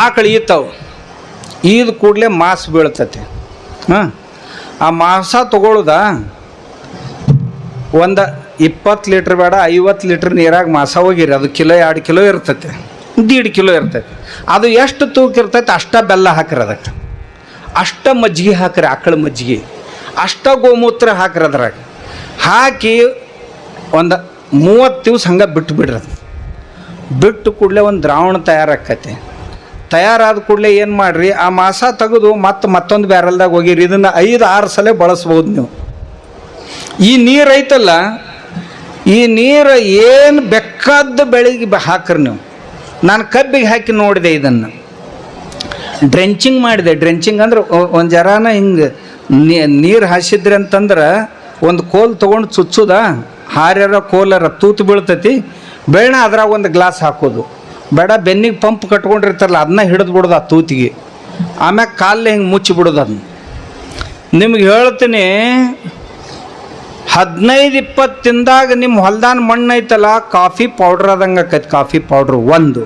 [SPEAKER 1] ಆಕಳು ಈತಾವು ಈದ್ ಕೂಡಲೇ ಮಾಸ ಬೀಳ್ತೈತಿ. ಹಾಂ, ಆ ಮಾಂಸ ತಗೊಳ್ಳೋದ ಒಂದು 20 ಲೀಟ್ರ್ ಬೇಡ 50 ಲೀಟ್ರ್ ನೀರಾಗ ಮಾಸ ಹೋಗಿರಿ. ಅದು ಕಿಲೋ 2 ಕಿಲೋ ಇರ್ತೈತೆ, 1.5 ಕಿಲೋ ಇರ್ತೈತೆ. ಅದು ಎಷ್ಟು ತೂಕ ಇರ್ತೈತೆ ಅಷ್ಟ ಬೆಲ್ಲ ಹಾಕಿರಿ, ಅದಕ್ಕೆ ಅಷ್ಟ ಮಜ್ಜಿಗೆ ಹಾಕಿರಿ, ಆಕಳ ಮಜ್ಜಿಗೆ ಅಷ್ಟ ಗೋಮೂತ್ರ ಹಾಕಿರಿ. ಅದ್ರಾಗ ಹಾಕಿ ಒಂದು 30 ದಿವ್ಸ ಹಂಗೆ ಬಿಟ್ಟು ಬಿಡ್ರಿ. ಅದು ಬಿಟ್ಟು ಕೂಡಲೇ ಒಂದು ದ್ರಾವಣ ತಯಾರಾಕೈತಿ. ತಯಾರಾದ ಕೂಡಲೇ ಏನು ಮಾಡಿರಿ, ಆ ಮಾಸ ತೆಗೆದು ಮತ್ತೊಂದು ಬ್ಯಾರಲ್ದಾಗ ಹೋಗಿರಿ. ಇದನ್ನು 5-6 ಸಲ ಬಳಸ್ಬೋದು ನೀವು. ಈ ನೀರು ಐತಲ್ಲ, ಈ ನೀರು ಏನು ಬೇಕಾದ ಬೆಳೆಗೆ ಹಾಕ್ರಿ ನೀವು. ನಾನು ಕಬ್ಬಿಗೆ ಹಾಕಿ ನೋಡಿದೆ, ಇದನ್ನು ಡ್ರೆಂಚಿಂಗ್ ಮಾಡಿದೆ. ಡ್ರೆಂಚಿಂಗ್ ಅಂದ್ರೆ ಒಂದು ಜರಾನ ಹಿಂಗೆ ನೀರು ಹಾಸಿದ್ರಿ ಅಂತಂದ್ರೆ ಒಂದು ಕೋಲ್ ತೊಗೊಂಡು ಚುಚ್ಚುದ, ಹಾರ್ಯಾರ ಕೋಲರ ತೂತು ಬೀಳ್ತೈತಿ, ಬೇಡ ಅದ್ರಾಗ ಒಂದು ಗ್ಲಾಸ್ ಹಾಕೋದು. ಬೇಡ ಬೆನ್ನಿಗೆ ಪಂಪ್ ಕಟ್ಕೊಂಡಿರ್ತಾರಲ್ಲ, ಅದನ್ನ ಹಿಡಿದು ಬಿಡೋದು ಆ ತೂತಿಗೆ. ಆಮ್ಯಾಗ ಕಾಲೇ ಹಿಂಗೆ ಮುಚ್ಚಿ ಬಿಡೋದು. ಅದನ್ನ ನಿಮ್ಗೆ ಹೇಳ್ತೀನಿ, 15-20 ದಿನದಾಗ ನಿಮ್ಮ ಹೊಲ್ದಾನ ಮಣ್ಣು ಐತಲ್ಲ, ಕಾಫಿ ಪೌಡ್ರ್ ಆದಂಗೆ ಆಕೈತಿ. ಕಾಫಿ ಪೌಡ್ರು ಒಂದು.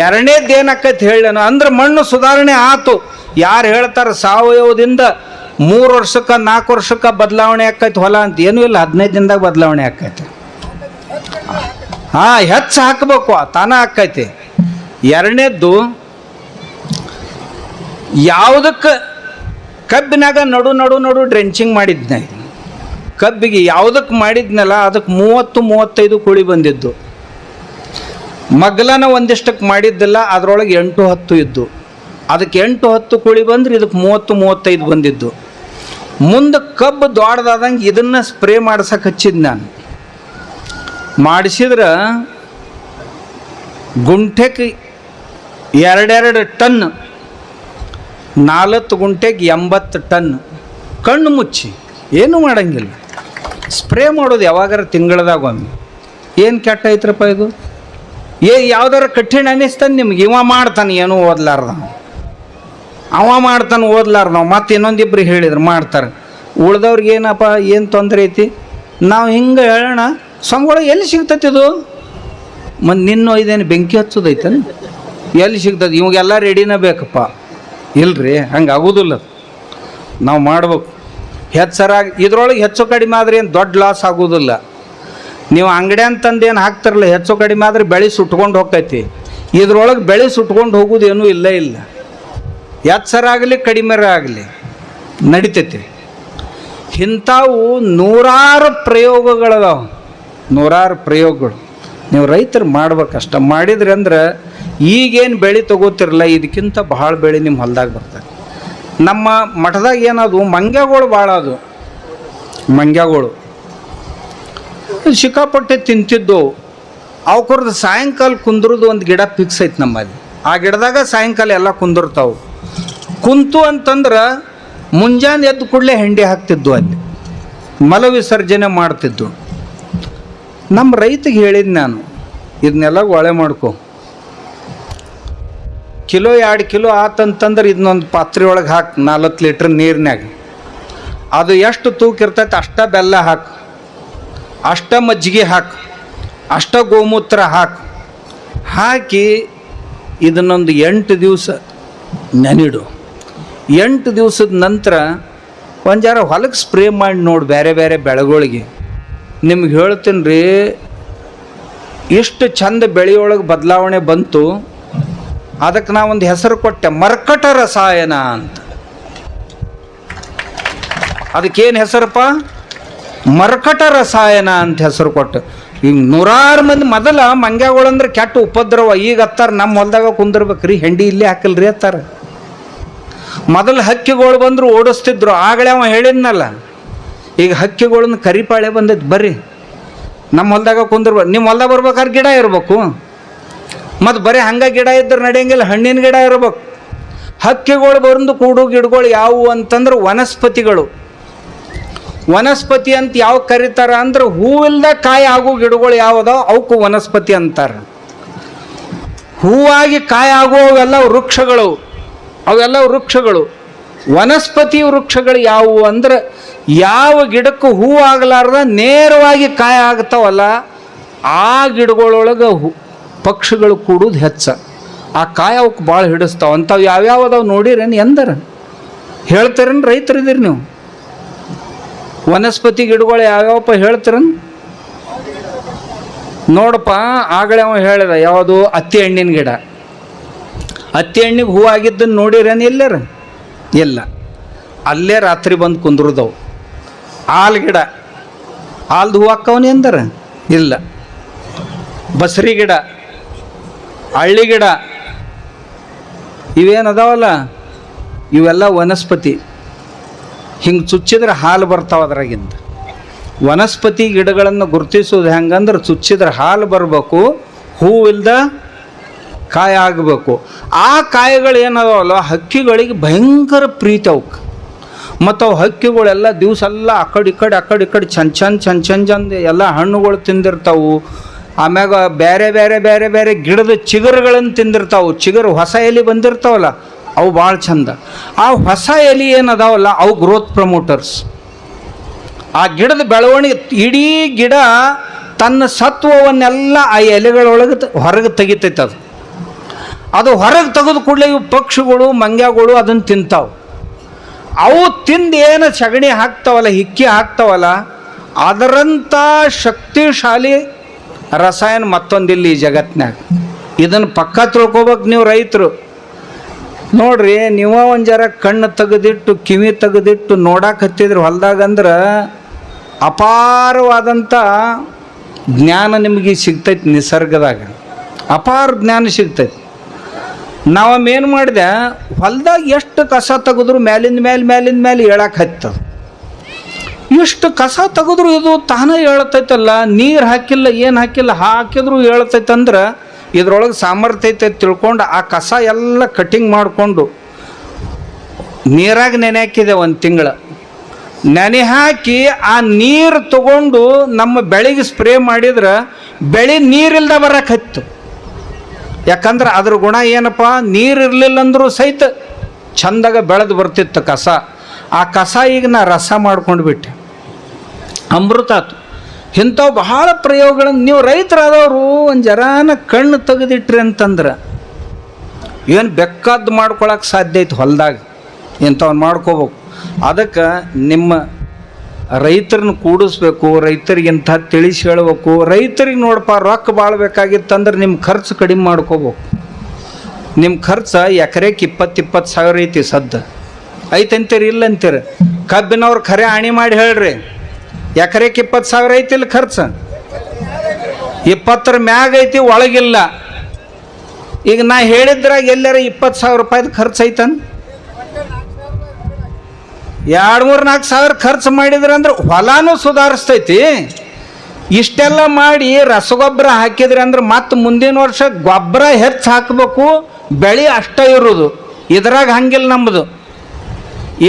[SPEAKER 1] ಎರಡನೇದು ಏನಾಕೈತಿ ಹೇಳೇನು ಅಂದ್ರೆ ಮಣ್ಣು ಸುಧಾರಣೆ ಆಯ್ತು. ಯಾರು ಹೇಳ್ತಾರೆ ಸಾವಯವದಿಂದ 3 ವರ್ಷಕ್ಕೆ 4 ವರ್ಷಕ್ಕೆ ಬದಲಾವಣೆ ಆಕೈತಿ ಹೊಲ ಅಂತ, ಏನೂ ಇಲ್ಲ, 15 ದಿನದಾಗ ಬದಲಾವಣೆ ಆಕೈತಿ. ಹಾಂ, ಹೆಚ್ಚು ಹಾಕಬೇಕು, ತಾನ ಆಕೈತಿ. ಎರಡನೇದ್ದು, ಯಾವುದಕ್ಕೆ ಕಬ್ಬಿನಾಗ ನಡು ಡ್ರೆಂಚಿಂಗ್ ಮಾಡಿದ್ನ, ಕಬ್ಬಿಗೆ ಯಾವುದಕ್ಕೆ ಮಾಡಿದ್ನಲ್ಲ ಅದಕ್ಕೆ 30-35 ಕುಳಿ ಬಂದಿದ್ದು. ಮಗ್ಲನ ಒಂದಿಷ್ಟಕ್ಕೆ ಮಾಡಿದ್ದಿಲ್ಲ, ಅದರೊಳಗೆ 8-10 ಇದ್ದು. ಅದಕ್ಕೆ 8-10 ಕುಳಿ ಬಂದ್ರೆ ಇದಕ್ಕೆ 30-35 ಬಂದಿದ್ದು. ಮುಂದೆ ಕಬ್ಬು ದೊಡ್ಡದಾದಂಗೆ ಇದನ್ನು ಸ್ಪ್ರೇ ಮಾಡ್ಸಕ್ಕೆ ಹಚ್ಚಿದ್ದು ನಾನು. ಮಾಡಿಸಿದ್ರೆ ಗುಂಟೆಗೆ 2 ಟನ್, 4 ಗುಂಟೆಗೆ 80 ಟನ್. ಕಣ್ಣು ಮುಚ್ಚಿ ಏನೂ ಮಾಡೋಂಗಿಲ್ಲ, ಸ್ಪ್ರೇ ಮಾಡೋದು ಯಾವಾಗಾರ ತಿಂಗಳದಾಗ ಒಮ್ಮೆ. ಏನು ಕೆಟ್ಟ ಐತ್ರಪ್ಪ ಇದು. ಯಾವ್ದಾರ ಕಠಿಣ ಅನ್ನಿಸ್ತಾನೆ ನಿಮ್ಗೆ. ಇವ ಮಾಡ್ತಾನೆ ಏನೂ ಓದ್ಲಾರ್ದ, ಅವ ಮಾಡ್ತಾನೆ ಓದ್ಲಾರ್ದ, ಮತ್ತೆ ಇನ್ನೊಂದಿಬ್ರು ಹೇಳಿದ್ರು ಮಾಡ್ತಾರೆ. ಉಳ್ದವ್ರಿಗೆ ಏನಪ್ಪ ಏನು ತೊಂದರೆ ಐತಿ, ನಾವು ಹಿಂಗೆ ಹೇಳೋಣ. ಸಂಗೊಳ ಎಲ್ಲಿ ಸಿಗ್ತೈತಿ ಇದು? ಮತ್ತು ನಿನ್ನ ಇದೇನು ಬೆಂಕಿ ಹಚ್ಚೋದೈತೆ, ಎಲ್ಲಿ ಸಿಗ್ತದೆ? ಇವಾಗೆಲ್ಲ ರೆಡಿನ ಬೇಕಪ್ಪ. ಇಲ್ರಿ, ಹಂಗೆ ಆಗೋದಿಲ್ಲ. ನಾವು ಮಾಡ್ಬೇಕು ಹೆಚ್ಚರಾಗಿ. ಇದ್ರೊಳಗೆ ಹೆಚ್ಚು ಕಡಿಮೆ ಆದರೆ ಏನು ದೊಡ್ಡ ಲಾಸ್ ಆಗೋದಿಲ್ಲ. ನೀವು ಅಂಗಡಿ ಅಂತಂದು ಏನು ಹಾಕ್ತಿರಲ್ಲ, ಹೆಚ್ಚು ಕಡಿಮೆ ಆದರೆ ಬೆಳೆ ಸುಟ್ಕೊಂಡು ಹೋಗ್ತೈತಿ. ಇದ್ರೊಳಗೆ ಬೆಳೆ ಸುಟ್ಕೊಂಡು ಹೋಗೋದೇನೂ ಇಲ್ಲ. ಹೆಚ್ಚರಾಗಲಿ ಕಡಿಮೆರ ಆಗಲಿ ನಡಿತೈತಿ. ಇಂಥವು 100 ಪ್ರಯೋಗಗಳದಾವ, 100 ಪ್ರಯೋಗಗಳು. ನೀವು ರೈತರು ಮಾಡ್ಬೇಕಷ್ಟ. ಮಾಡಿದ್ರಿ ಅಂದ್ರೆ ಈಗೇನು ಬೆಳೆ ತಗೋತಿರಲ್ಲ, ಇದಕ್ಕಿಂತ ಭಾಳ ಬೆಳೆ ನಿಮ್ಮ ಹೊಲ್ದಾಗ ಬರ್ತದೆ. ನಮ್ಮ ಮಠದಾಗ ಏನದು, ಮಂಗ್ಯಗಳು ಭಾಳ ಅದು. ಮಂಗ್ಯಗಳು ಸಿಕ್ಕಾಪಟ್ಟೆ ತಿಂತಿದ್ದು. ಅವಕ್ರದ್ದು ಸಾಯಂಕಾಲ ಕುಂದ್ರದು ಒಂದು ಗಿಡ ಫಿಕ್ಸ್ ಐತೆ ನಮ್ಮಲ್ಲಿ. ಆ ಗಿಡದಾಗ ಸಾಯಂಕಾಲ ಎಲ್ಲ ಕುಂದಿರ್ತಾವೆ. ಕುಂತು ಅಂತಂದ್ರೆ ಮುಂಜಾನೆ ಎದ್ದು ಕೂಡಲೇ ಹೆಂಡಿ ಹಾಕ್ತಿದ್ದು, ಅಲ್ಲಿ ಮಲ ವಿಸರ್ಜನೆ ಮಾಡ್ತಿದ್ದು. ನಮ್ಮ ರೈತಿಗೆ ಹೇಳಿದ್ದು ನಾನು, ಇದನ್ನೆಲ್ಲ ಒಳೆ ಮಾಡ್ಕೊ. ಕಿಲೋ 2 ಕಿಲೋ ಆತಂತಂದ್ರೆ ಇದನ್ನೊಂದು ಪಾತ್ರೆ ಒಳಗೆ ಹಾಕಿ 40 ಲೀಟ್ರ್ ನೀರಿನಾಗ. ಅದು ಎಷ್ಟು ತೂಕ ಇರ್ತೈತೆ ಅಷ್ಟ ಬೆಲ್ಲ ಹಾಕು, ಅಷ್ಟ ಮಜ್ಜಿಗೆ ಹಾಕು, ಅಷ್ಟ ಗೋಮೂತ್ರ ಹಾಕಿ ಇದನ್ನೊಂದು 8 ದಿವಸ ನೆನಿಡು. 8 ದಿವಸದ ನಂತರ ಒಂದು ಜರ ಹೊಲಕ್ಕೆ ಸ್ಪ್ರೇ ಮಾಡಿ ನೋಡಿ ಬೇರೆ ಬೇರೆ ಬೆಳೆಗಳಿಗೆ. ನಿಮ್ಗೆ ಹೇಳ್ತೀನಿ ರೀ, ಇಷ್ಟು ಚಂದ ಬೆಳೆಯೊಳಗೆ ಬದಲಾವಣೆ ಬಂತು. ಅದಕ್ಕೆ ನಾವೊಂದು ಹೆಸರು ಕೊಟ್ಟೆ, ಮರ್ಕಟ ರಸಾಯನ ಅಂತ. ಅದಕ್ಕೇನು ಹೆಸರಪ್ಪ? ಮರ್ಕಟ ರಸಾಯನ ಅಂತ ಹೆಸರು ಕೊಟ್ಟು. ಈಗ 100 ಮಂದಿ ಮೊದಲ ಮಂಗ್ಯಾಗಳಂದ್ರೆ ಕೆಟ್ಟ ಉಪದ್ರವ. ಈಗ ಹತ್ತಾರ ನಮ್ಮ ಹೊಲ್ದಾಗ ಕುಂದಿರ್ಬೇಕ್ರಿ, ಹೆಂಡಿ ಇಲ್ಲೇ ಹಾಕಲ್ರಿ ಹತ್ತಾರ. ಮೊದಲು ಹಕ್ಕಿಗಳು ಬಂದ್ರು ಓಡಿಸ್ತಿದ್ರು. ಆಗಲೇ ಅವ ಹೇಳಿದ್ನಲ್ಲ, ಈಗ ಹಕ್ಕಿಗಳನ್ನ ಕರಿಪಾಳೆ ಬಂದೈತೆ, ಬರ್ರಿ ನಮ್ಮ ಹೊಲ್ದಾಗ ಕುಂದಿರ್ಬೇಕು. ನಿಮ್ಮ ಹೊಲ್ದಾಗ ಬರ್ಬೇಕಾದ್ರೆ ಗಿಡ ಇರ್ಬೇಕು. ಮತ್ತು ಬರೀ ಹಂಗೆ ಗಿಡ ಇದ್ರೆ ನಡೆಯಂಗಿಲ್ಲ, ಹಣ್ಣಿನ ಗಿಡ ಇರ್ಬೇಕು. ಹಕ್ಕಿಗಳು ಬಂದು ಕೂಡು ಗಿಡಗಳು ಯಾವುವು ಅಂತಂದ್ರೆ ವನಸ್ಪತಿಗಳು. ವನಸ್ಪತಿ ಅಂತ ಯಾವ ಕರೀತಾರ ಅಂದ್ರೆ ಹೂವಿಲ್ದ ಕಾಯಿ ಆಗೋ ಗಿಡಗಳು ಯಾವುದಾವ ಅವಕ್ಕೂ ವನಸ್ಪತಿ ಅಂತಾರೆ. ಹೂವಾಗಿ ಕಾಯಿ ಆಗುವವೆಲ್ಲ ವೃಕ್ಷಗಳು, ಅವೆಲ್ಲ ವೃಕ್ಷಗಳು. ವನಸ್ಪತಿ ವೃಕ್ಷಗಳು ಯಾವುವು ಅಂದ್ರೆ ಯಾವ ಗಿಡಕ್ಕೂ ಹೂ ಆಗಲಾರ್ದ ನೇರವಾಗಿ ಕಾಯಿ ಆಗ್ತಾವಲ್ಲ ಆ ಗಿಡಗಳೊಳಗೆ ಪಕ್ಷಿಗಳು ಕೂಡುದು ಹೆಚ್ಚ. ಆ ಕಾಯಿ ಅವಕ್ಕೆ ಭಾಳ ಹಿಡಿಸ್ತಾವ. ಅಂಥವು ಯಾವ್ಯಾವದಾವ್ ನೋಡಿರೇನು ಎಂದರ ಹೇಳ್ತಾರೇನು? ರೈತರಿದ್ದೀರಿ ನೀವು? ವನಸ್ಪತಿ ಗಿಡಗಳು ಯಾವ್ಯಾವಪ್ಪ ಹೇಳ್ತಾರನ್ ನೋಡಪ್ಪ. ಆಗಲೇ ಅವ ಹೇಳಿದ ಯಾವುದು? ಹತ್ತಿ ಹಣ್ಣಿನ ಗಿಡ. ಹತ್ತಿ ಹಣ್ಣಿಗೆ ಹೂ ಆಗಿದ್ದನ್ನು ನೋಡಿರೇನು? ಎಲ್ಲರ ಇಲ್ಲ. ಅಲ್ಲೇ ರಾತ್ರಿ ಬಂದು ಕುಂದ್ರದವು. ಹಾಲು ಗಿಡ, ಹಾಲ್ದು ಹೂ ಹಾಕವನಿ ಎಂದರ ಇಲ್ಲ. ಬಸರಿ ಗಿಡ, ಹಳ್ಳಿ ಗಿಡ, ಇವೇನದಾವಲ್ಲ ಇವೆಲ್ಲ ವನಸ್ಪತಿ. ಹಿಂಗೆ ಚುಚ್ಚಿದ್ರೆ ಹಾಲು ಬರ್ತಾವ ಅದ್ರಾಗಿಂದ. ವನಸ್ಪತಿ ಗಿಡಗಳನ್ನು ಗುರುತಿಸೋದು ಹೆಂಗಂದ್ರೆ ಚುಚ್ಚಿದ್ರೆ ಹಾಲು ಬರಬೇಕು, ಹೂವಿಲ್ದ ಕಾಯಿ ಆಗಬೇಕು. ಆ ಕಾಯಿಗಳು ಏನದಾವಲ್ಲ ಹಕ್ಕಿಗಳಿಗೆ ಭಯಂಕರ ಪ್ರೀತಿ ಅವಕ್ಕೆ. ಮತ್ತು ಅವು ಹಕ್ಕಿಗಳೆಲ್ಲ ದಿವಸ ಎಲ್ಲ ಆ ಕಡೆ ಈ ಕಡೆ ಚಂದ ಎಲ್ಲ ಹಣ್ಣುಗಳು ತಿಂದಿರ್ತಾವು. ಆಮ್ಯಾಗ ಬೇರೆ ಬೇರೆ ಬೇರೆ ಬೇರೆ ಗಿಡದ ಚಿಗುರುಗಳನ್ನು ತಿಂದಿರ್ತಾವೆ. ಚಿಗುರು ಹೊಸ ಎಲೆ ಬಂದಿರ್ತಾವಲ್ಲ ಅವು ಭಾಳ ಚಂದ. ಆ ಹೊಸ ಎಲೆ ಏನದಾವಲ್ಲ ಅವು ಗ್ರೋತ್ ಪ್ರಮೋಟರ್ಸ್. ಆ ಗಿಡದ ಬೆಳವಣಿಗೆ, ಇಡೀ ಗಿಡ ತನ್ನ ಸತ್ವವನ್ನೆಲ್ಲ ಆ ಎಲೆಗಳೊಳಗೆ ಹೊರಗೆ ತೆಗಿತೈತೆ. ಅದು ಹೊರಗೆ ತೆಗೆದು ಕೂಡಲೇ ಇವು ಪಕ್ಷಿಗಳು ಮಂಗ್ಯಾಗಳು ಅದನ್ನು ತಿಂತಾವೆ. ಅವು ತಿಂದು ಏನು ಸಗಣಿ ಹಾಕ್ತಾವಲ್ಲ, ಹಿಕ್ಕಿ ಹಾಕ್ತಾವಲ್ಲ, ಅದರಂಥ ಶಕ್ತಿಶಾಲಿ ರಸಾಯನ ಮತ್ತೊಂದಿಲ್ಲ ಈ ಜಗತ್ತಿನಾಗ. ಇದನ್ನು ಪಕ್ಕ ತಿಳ್ಕೊಬೇಕು ನೀವು ರೈತರು. ನೋಡ್ರಿ, ನೀವು ಒಂದು ಜರ ಕಣ್ಣು ತೆಗೆದಿಟ್ಟು ಕಿವಿ ತೆಗೆದಿಟ್ಟು ನೋಡಕ್ಕೆ ಹತ್ತಿದ್ರೆ ಹೊಲ್ದಾಗಂದ್ರೆ ಅಪಾರವಾದಂಥ ಜ್ಞಾನ ನಿಮಗೆ ಸಿಗ್ತೈತಿ. ನಿಸರ್ಗದಾಗ ಅಪಾರ ಜ್ಞಾನ ಸಿಗ್ತೈತಿ. ನಾವೇನು ಮಾಡಿದೆ, ಹೊಲ್ದಾಗ ಎಷ್ಟು ಕಸ ತೆಗೆದ್ರು ಮೇಲಿಂದ ಮೇಲೆ ಹೇಳಕ್ಕೆ ಹತ್ತದ. ಇಷ್ಟು ಕಸ ತೆಗೆದ್ರು ಇದು ತಾನೇ ಹೇಳ್ತೈತಲ್ಲ, ನೀರು ಹಾಕಿಲ್ಲ ಏನು ಹಾಕಿಲ್ಲ, ಹಾಕಿದ್ರು ಹೇಳ್ತೈತಂದ್ರೆ ಇದ್ರೊಳಗೆ ಸಾಮರ್ಥ್ಯ ಐತೆ ತಿಳ್ಕೊಂಡು ಆ ಕಸ ಎಲ್ಲ ಕಟಿಂಗ್ ಮಾಡಿಕೊಂಡು ನೀರಾಗ ನೆನೆ ಹಾಕಿದೆ 1 ತಿಂಗಳು. ನೆನೆ ಹಾಕಿ ಆ ನೀರು ತಗೊಂಡು ನಮ್ಮ ಬೆಳೆಗೆ ಸ್ಪ್ರೇ ಮಾಡಿದ್ರೆ ಬೆಳೆ ನೀರಿಲ್ದ ಬರಕ್ಕೆ ಹತ್ತು. ಯಾಕಂದ್ರೆ ಅದ್ರ ಗುಣ ಏನಪ್ಪ, ನೀರು ಇರಲಿಲ್ಲ ಅಂದರೂ ಸಹಿತ ಚಂದಾಗ ಬೆಳೆದು ಬರ್ತಿತ್ತು ಕಸ. ಆ ಕಸ ಈಗ ನಾ ರಸ ಮಾಡ್ಕೊಂಡು ಬಿಟ್ಟೆ, ಅಮೃತ ಆತು. ಇಂಥವು ಬಹಳ ಪ್ರಯೋಗಗಳನ್ನು ನೀವು ರೈತರಾದವರು ಒಂದು ಜರಾನ ಕಣ್ಣು ತೆಗೆದಿಟ್ರಿ ಅಂತಂದ್ರೆ ಏನು ಬೇಕಾದ್ದು ಮಾಡ್ಕೊಳಕ್ಕೆ ಸಾಧ್ಯ ಐತೆ. ಹೊಲದಾಗ ಇಂಥವ್ನು ಮಾಡ್ಕೋಬೇಕು. ಅದಕ್ಕೆ ನಿಮ್ಮ ರೈತರನ್ನ ಕೂಡಿಸ್ಬೇಕು, ರೈತರಿಗಿಂತ ತಿಳಿಸಿ ಹೇಳ್ಬೇಕು. ರೈತರಿಗೆ ನೋಡಪ್ಪ, ರೊಕ್ಕ ಭಾಳ ಬೇಕಾಗಿತ್ತಂದ್ರೆ ನಿಮ್ಮ ಖರ್ಚು ಕಡಿಮೆ ಮಾಡ್ಕೋಬೇಕು. ನಿಮ್ಮ ಖರ್ಚು ಎಕರೆಗೆ 20-20 ಸಾವಿರ ಐತಿ. ಸದ್ದು ಐತಂತೀರಿ ಇಲ್ಲ ಅಂತೀರಿ? ಕಬ್ಬಿನವ್ರು ಖರೆ ಆಣಿ ಮಾಡಿ ಹೇಳ್ರಿ, ಎಕರೆಗೆ 20 ಸಾವಿರ ಐತಿಲ್ಲ ಖರ್ಚು? 20ರ ಮ್ಯಾಗ ಐತಿ, ಒಳಗಿಲ್ಲ. ಈಗ ನಾ ಹೇಳಿದ್ರಾಗ ಎಲ್ಲಾರ 20 ಸಾವಿರ ರೂಪಾಯಿದು ಖರ್ಚು ಐತನ್? 2-3-4 ಸಾವಿರ ಖರ್ಚು ಮಾಡಿದ್ರೆ ಅಂದ್ರೆ ಹೊಲನೂ ಸುಧಾರಿಸ್ತೈತಿ. ಇಷ್ಟೆಲ್ಲ ಮಾಡಿ ರಸಗೊಬ್ಬರ ಹಾಕಿದ್ರಿ ಅಂದ್ರೆ ಮತ್ತೆ ಮುಂದಿನ ವರ್ಷ ಗೊಬ್ಬರ ಹೆಚ್ಚು ಹಾಕಬೇಕು, ಬೆಳೆ ಅಷ್ಟೇ ಇರೋದು. ಇದ್ರಾಗ ಹಂಗಿಲ್ಲ ನಮ್ಮದು.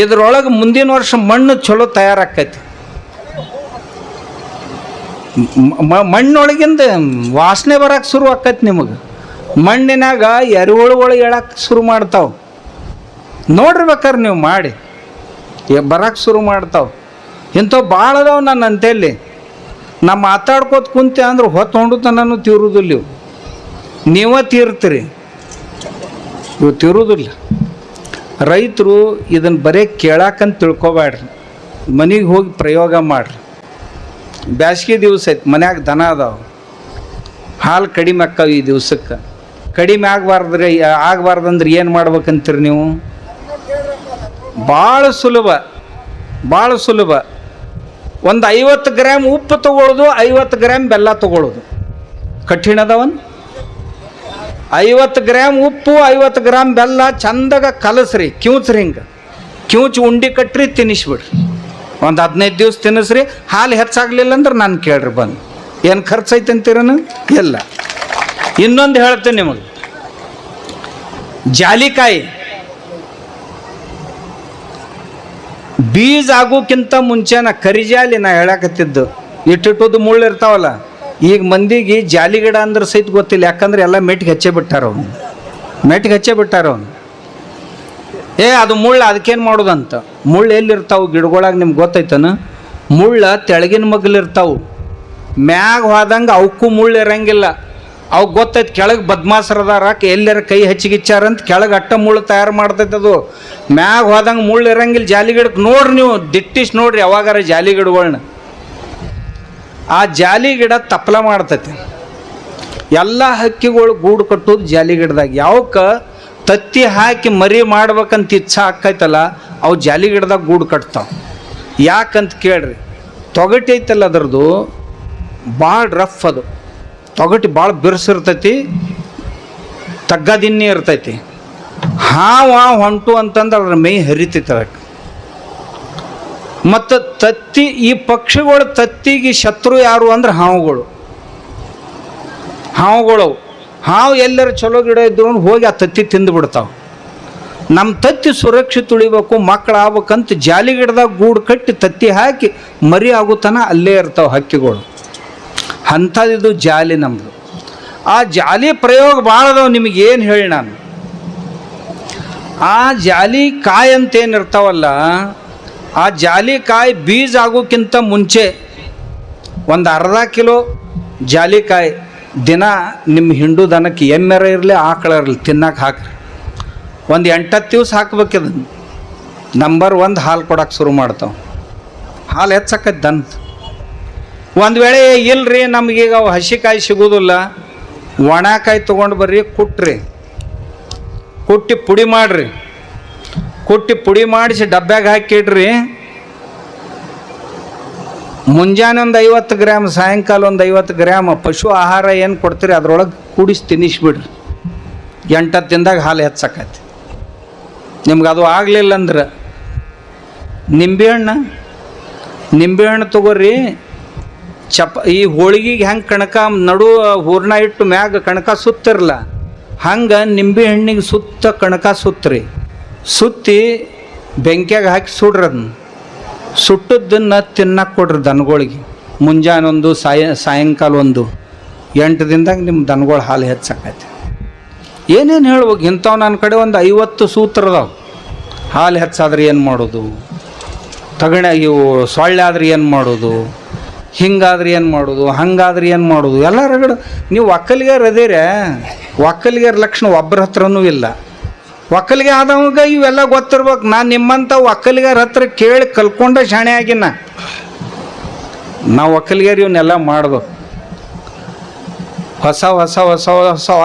[SPEAKER 1] ಇದ್ರೊಳಗೆ ಮುಂದಿನ ವರ್ಷ ಮಣ್ಣು ಚಲೋ ತಯಾರಾಕೈತಿ. ಮಣ್ಣೊಳಗಿಂದ ವಾಸನೆ ಬರಕ್ಕೆ ಶುರು ಆಕೈತಿ ನಿಮಗೆ. ಮಣ್ಣಿನಾಗ ಎರೆಹುಳುಗಳು ಹೇಳಕ್ಕೆ ಶುರು ಮಾಡ್ತಾವೆ. ನೋಡಿರ್ಬೇಕಾರೆ ನೀವು ಮಾಡಿ ಬರಕ್ಕೆ ಶುರು ಮಾಡ್ತಾವೆ. ಇಂಥವು ಭಾಳ ಅದಾವೆ ನನ್ನ ಅಂತೆಯಲ್ಲಿ. ನಾ ಮಾತಾಡ್ಕೋತ ಕುಂತೆ ಅಂದ್ರೆ ಹೊತ್ತು ತನೂ ತೀರುವುದಿಲ್ಲ ಇವು. ನೀವೇ ತೀರ್ತೀರಿ, ಇವು ತೀರುವುದಿಲ್ಲ. ರೈತರು ಇದನ್ನು ಬರೀ ಕೇಳಾಕಂತ ತಿಳ್ಕೊಬೇಡ್ರಿ, ಮನೆಗೆ ಹೋಗಿ ಪ್ರಯೋಗ ಮಾಡಿರಿ. ಬ್ಯಾಸ್ಗೆ ದಿವಸ ಐತಿ, ಮನ್ಯಾಗ ದನ ಅದಾವೆ, ಹಾಲು ಕಡಿಮೆ ಆಕ್ಕಾವ. ಈ ದಿವ್ಸಕ್ಕೆ ಕಡಿಮೆ ಆಗಬಾರ್ದಂದ್ರೆ ಏನು ಮಾಡ್ಬೇಕಂತೀರಿ ನೀವು? ಭಾಳ ಸುಲಭ. ಒಂದು 50 ಗ್ರಾಮ್ ಉಪ್ಪು ತೊಗೊಳ್ಳೋದು, 50 ಗ್ರಾಮ್ ಬೆಲ್ಲ ತೊಗೊಳ್ಳೋದು. ಕಠಿಣ ಅದಾವನ್? 50 ಗ್ರಾಮ್ ಉಪ್ಪು, 50 ಗ್ರಾಮ್ ಬೆಲ್ಲ ಚಂದಾಗ ಕಲಸ್ರಿ, ಕಿವುಚ್ರಿ. ಹಿಂಗೆ ಕಿವುಚಿ ಉಂಡೆ ಕಟ್ರಿ, ತಿನ್ನಿಸ್ಬಿಡ್ರಿ. ಒಂದು 15 ದಿವಸ ತಿನ್ನಿಸ್ರಿ. ಹಾಲು ಹೆಚ್ಚಾಗಲಿಲ್ಲ ಅಂದ್ರೆ ನಾನು ಕೇಳ್ರಿ ಬಂದು. ಏನು ಖರ್ಚು ಐತೆ ಅಂತೀರನು? ಇಲ್ಲ. ಇನ್ನೊಂದು ಹೇಳ್ತೇನೆ ನಿಮಗೆ, ಜಾಲಿಕಾಯಿ ಬೀಜ ಆಗೋಕ್ಕಿಂತ ಮುಂಚೆನ ಕರಿಜಾಲಿ ನಾ ಹೇಳಕತ್ತಿದ್ದು, ಇಟ್ಟಿಟ್ಟುದು ಮುಳ್ಳು ಇರ್ತಾವಲ್ಲ. ಈಗ ಮಂದಿಗೆ ಜಾಲಿ ಗಿಡ ಅಂದ್ರೆ ಸಹಿತ ಗೊತ್ತಿಲ್ಲ, ಯಾಕಂದ್ರೆ ಎಲ್ಲ ಮೆಟ್ಟಿಗೆ ಹಚ್ಚೇ ಬಿಟ್ಟಾರ ಅವನು. ಅದು ಮುಳ್ಳು, ಅದಕ್ಕೇನು ಮಾಡೋದಂತ. ಮುಳ್ಳು ಎಲ್ಲಿರ್ತಾವೆ ಗಿಡಗಳಾಗ ನಿಮ್ಗೆ ಗೊತ್ತೈತನ? ಮುಳ್ಳ ತೆಳಗಿನ ಮಗ್ಲಿರ್ತಾವೆ, ಮ್ಯಾಗ ಹೋದಂಗೆ ಅವಕ್ಕೂ ಮುಳ್ಳು ಇರಂಗಿಲ್ಲ. ಅವು ಗೊತ್ತೈತೆ ಕೆಳಗೆ ಬದ್ಮಾಸರದಾರ, ಎಲ್ಲರ ಕೈ ಹಚ್ಚಿಗಿಚ್ಚಾರಂತ ಕೆಳಗೆ ಅಟ್ಟ ಮುಳ್ಳು ತಯಾರು ಮಾಡ್ತೈತೆ. ಅದು ಮ್ಯಾಗ ಹೋದಂಗೆ ಮುಳ್ಳು ಇರಂಗಿಲ್ಲ. ಜಾಲಿ ಗಿಡಕ್ಕೆ ನೋಡ್ರಿ, ನೀವು ದಿಟ್ಟಿಸ್ ನೋಡ್ರಿ ಯಾವಾಗಾರ ಜಾಲಿ ಗಿಡಗಳನ್ನ. ಆ ಜಾಲಿ ಗಿಡ ತಪ್ಪಲ ಮಾಡ್ತೈತಿ. ಎಲ್ಲ ಹಕ್ಕಿಗಳು ಗೂಡು ಕಟ್ಟೋದು ಜಾಲಿ ಗಿಡದಾಗ. ಯಾವಕ್ಕೆ ತತ್ತಿ ಹಾಕಿ ಮರಿ ಮಾಡ್ಬೇಕಂತ ಇಚ್ಛಾ ಆಕೈತಲ್ಲ, ಅವು ಜಾಲಿ ಗಿಡದಾಗ ಗೂಡು ಕಟ್ತಾವೆ. ಯಾಕಂತ ಕೇಳ್ರಿ, ತೊಗಟಿ ಐತಲ್ಲ ಅದ್ರದ್ದು ಭಾಳ ರಫ್. ಅದು ತೊಗಟಿ ಭಾಳ ಬಿರ್ಸಿರ್ತೈತಿ, ತಗ್ಗದಿನ್ನಿ ಇರ್ತೈತಿ. ಹಾವ ಹೊಂಟು ಅಂತಂದ್ರೆ ಅದ್ರ ಮೈ ಹರಿತೈತೆ ಅದಕ್ಕೆ. ಮತ್ತು ತತ್ತಿ, ಈ ಪಕ್ಷಿಗಳು ತತ್ತಿಗೆ ಶತ್ರು ಯಾರು ಅಂದ್ರೆ ಹಾವುಗಳು. ಹಾವು ಎಲ್ಲರ ಚಲೋ ಗಿಡ ಇದ್ರು ಹೋಗಿ ಆ ತತ್ತಿ ತಿಂದು ಬಿಡ್ತಾವೆ. ನಮ್ಮ ತತ್ತಿ ಸುರಕ್ಷಿತ ಉಳಿಬೇಕು, ಮಕ್ಕಳು ಆಗ್ಬೇಕಂತ ಜಾಲಿ ಗಿಡದಾಗ ಗೂಡು ಕಟ್ಟಿ ತತ್ತಿ ಹಾಕಿ ಮರಿ ಆಗುತ್ತಾನ ಅಲ್ಲೇ ಇರ್ತಾವೆ ಹಕ್ಕಿಗಳು. ಅಂಥದ್ದು ಜಾಲಿ ನಮ್ಮದು. ಆ ಜಾಲಿ ಪ್ರಯೋಗ ಭಾಳ ಅದಾವೆ. ನಿಮಗೇನು ಹೇಳಿ ನಾನು, ಆ ಜಾಲಿ ಕಾಯಿ ಅಂತೇನು ಇರ್ತಾವಲ್ಲ, ಆ ಜಾಲಿ ಕಾಯಿ ಬೀಜ ಆಗೋಕ್ಕಿಂತ ಮುಂಚೆ ಒಂದು ಅರ್ಧ ಕಿಲೋ ಜಾಲಿಕಾಯಿ ದಿನ ನಿಮ್ಮ ಹಿಂಡು ದನಕ್ಕೆ, ಎಮ್ಮೆರ ಇರಲಿ ಆಕಳ ಇರಲಿ, ತಿನ್ನಕ್ಕೆ ಹಾಕ್ರಿ. ಒಂದು 8-10 ದಿವಸ ಹಾಕ್ಬೇಕಿದನ್ನು. ನಂಬರ್ 1 ಹಾಲು ಕೊಡೋಕೆ ಶುರು ಮಾಡ್ತಾವೆ. ಹಾಲು ಹೆಚ್ಚಾಕೈತೆ ದನ. ಒಂದು ವೇಳೆ ಇಲ್ಲರಿ ನಮಗೀಗ ಹಸಿಕಾಯಿ ಸಿಗೋದಿಲ್ಲ, ಒಣಕಾಯಿ ತೊಗೊಂಡು ಬರ್ರಿ, ಕುಟ್ಟಿ ಪುಡಿ ಮಾಡಿಸಿ ಡಬ್ಬ್ಯಾಗ ಹಾಕಿಡ್ರಿ. ಮುಂಜಾನೆ ಒಂದು 50 ಗ್ರಾಮ್, ಸಾಯಂಕಾಲ ಒಂದು 50 ಗ್ರಾಮ್ ಪಶು ಆಹಾರ ಏನು ಕೊಡ್ತೀರಿ ಅದ್ರೊಳಗೆ ಕೂಡಿಸಿ ತಿನ್ನಿಸ್ಬಿಡ್ರಿ. 8 ದಿನದಾಗ ಹಾಲು ಹೆಚ್ಚಾಕೈತಿ. ನಿಮ್ಗೆ ಅದು ಆಗಲಿಲ್ಲ ಅಂದ್ರೆ ನಿಂಬೆಹಣ್ಣು ತೊಗೊರಿ. ಈ ಹೋಳಿಗೆಗೆ ಹೆಂಗೆ ಕಣಕ ನಡು ಹೂರ್ಣ ಇಟ್ಟು ಮ್ಯಾಗ ಕಣಕ ಸುತ್ತಿರಲ್ಲ, ಹಂಗೆ ನಿಂಬೆ ಹಣ್ಣಿಗೆ ಸುತ್ತ ಕಣಕ ಸುತ್ತಿ ಬೆಂಕಿಯಾಗ ಹಾಕಿ ಸುಡ್ರಿ. ಅದನ್ನ ಸುಟ್ಟದ್ದನ್ನು ತಿನ್ನಕ್ಕೆ ಕೊಡ್ರಿ ದನಗಳಿಗೆ. ಮುಂಜಾನೆ ಒಂದು, ಸಾಯಂಕಾಲ ಒಂದು. 8 ದಿನದಾಗ ನಿಮ್ಮ ದನಗಳ ಹಾಲು ಹೆಚ್ಚಾಕೈತಿ. ಏನೇನು ಹೇಳ್ಬೇಕು ಇಂಥವು. ನನ್ನ ಕಡೆ ಒಂದು 50 ಸೂತ್ರ ಅದಾವೆ. ಹಾಲು ಹೆಚ್ಚಾದ್ರೆ ಏನು ಮಾಡೋದು, ಇವು ಸೊಳ್ಳೆ ಆದ್ರೆ ಏನು ಮಾಡೋದು, ಹಿಂಗಾದ್ರೆ ಏನು ಮಾಡೋದು, ಹಂಗಾದ್ರೆ ಏನು ಮಾಡೋದು, ಎಲ್ಲ ರಗಡ. ನೀವು ಒಕ್ಕಲಿಗಾರ ಅದೇರೆ, ಒಕ್ಕಲಿಗಾರ ಲಕ್ಷಣ ಒಬ್ಬರ ಹತ್ರನೂ ಇಲ್ಲ. ಒಕ್ಕಲಿಗೆ ಆದವಾಗ ಇವೆಲ್ಲ ಗೊತ್ತಿರ್ಬೇಕು. ನಾನು ನಿಮ್ಮಂಥ ಒಕ್ಕಲಿಗಾರ ಹತ್ರ ಕೇಳಿ ಕಲ್ಕೊಂಡ ಶಾಣೆ ಆಗಿನ. ನಾವು ಒಕ್ಕಲಿಗಾರ ಇವನ್ನೆಲ್ಲ ಮಾಡ್ಬೇಕು. ಹೊಸ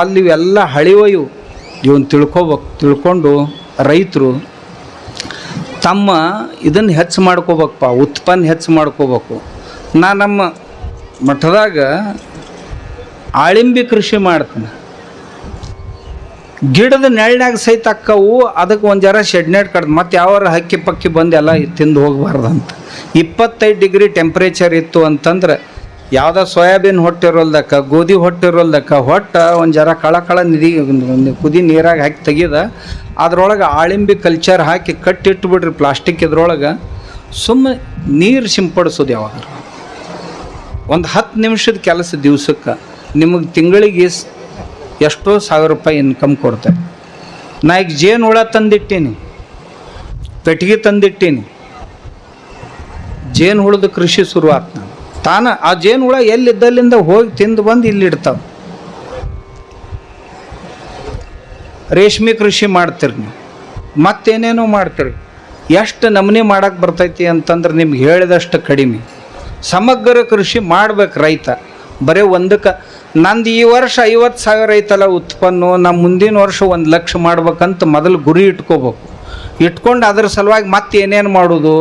[SPEAKER 1] ಅಲ್ಲಿ ಇವೆಲ್ಲ ಹಳಿವ ಇವನ್ನ ತಿಳ್ಕೊಂಡು ರೈತರು ತಮ್ಮ ಇದನ್ನು ಹೆಚ್ಚು ಮಾಡ್ಕೋಬೇಕಪ್ಪ, ಉತ್ಪನ್ನ ಹೆಚ್ಚು ಮಾಡ್ಕೋಬೇಕು. ನಮ್ಮ ಮಠದಾಗ ಆಳಿಂಬಿ ಕೃಷಿ ಮಾಡ್ತೀನಿ. ಗಿಡದ ನೆರಳಿನಾಗ ಸಹಿತ ಅಕ್ಕವು. ಅದಕ್ಕೆ ಒಂದು ಜರ ಶೆಡ್ನೆಟ್ ಕಡ್ದು ಮತ್ತು ಯಾವಾರ ಹಕ್ಕಿ ಪಕ್ಕಿ ಬಂದು ಎಲ್ಲ ತಿಂದು ಹೋಗಬಾರ್ದಂತ. 25 ಡಿಗ್ರಿ ಟೆಂಪ್ರೇಚರ್ ಇತ್ತು ಅಂತಂದ್ರೆ ಯಾವುದೋ ಸೋಯಾಬೀನ್ ಹೊಟ್ಟಿರೋಲ್ದಕ್ಕ, ಗೋಧಿ ಹೊಟ್ಟಿರೋಲ್ದಕ್ಕ, ಒಂದು ಜರ ಕಳ ಕುದಿ ನೀರಾಗ ಹಾಕಿ ತೆಗೆದ ಅದ್ರೊಳಗೆ ಆಳಿಂಬಿ ಕಲ್ಚರ್ ಹಾಕಿ ಕಟ್ಟಿಟ್ಬಿಡ್ರಿ ಪ್ಲಾಸ್ಟಿಕ್. ಇದ್ರೊಳಗೆ ಸುಮ್ಮನೆ ನೀರು ಸಿಂಪಡಿಸೋದು. ಯಾವಾಗ ಒಂದು 10 10 ನಿಮಿಷದ ಕೆಲಸ ದಿವ್ಸಕ್ಕೆ ನಿಮಗೆ ತಿಂಗಳಿಗೆ ಎಷ್ಟೋ ಸಾವಿರ ರೂಪಾಯಿ ಇನ್ಕಮ್ ಕೊಡ್ತಾರೆ. ನಾ ಈಗ ಜೇನು ಹುಳ ತಂದಿಟ್ಟೀನಿ, ಪೆಟ್ಟಿಗೆ ತಂದಿಟ್ಟೀನಿ, ಜೇನು ಹುಳದ ಕೃಷಿ ಶುರುವಾತ್. ನಾನು ತಾನ ಆ ಜೇನು ಹುಳ ಎಲ್ಲಿದ್ದಲ್ಲಿಂದ ಹೋಗಿ ತಿಂದು ಬಂದು ಇಲ್ಲಿ ಇಡ್ತಾವೆ. ರೇಷ್ಮೆ ಕೃಷಿ ಮಾಡ್ತೀರಿ ನೀವು, ಮತ್ತೇನೇನೋ ಮಾಡ್ತೀರಿ. ಎಷ್ಟು ನಮೂನೆ ಮಾಡಕ್ಕೆ ಬರ್ತೈತಿ ಅಂತಂದ್ರೆ ನಿಮ್ಗೆ ಹೇಳಿದಷ್ಟು ಕಡಿಮೆ. ಸಮಗ್ರ ಕೃಷಿ ಮಾಡ್ಬೇಕು ರೈತ. ಬರೀ ಒಂದಕ್ಕೆ ನಂದು ಈ ವರ್ಷ 50,000 ಐತಲ್ಲ ಉತ್ಪನ್ನ, ನಮ್ಮ ಮುಂದಿನ ವರ್ಷ 1,00,000 ಮಾಡ್ಬೇಕಂತ ಮೊದಲು ಗುರಿ ಇಟ್ಕೋಬೇಕು. ಇಟ್ಕೊಂಡು ಅದ್ರ ಸಲುವಾಗಿ ಮತ್ತೆ ಏನೇನು ಮಾಡೋದು,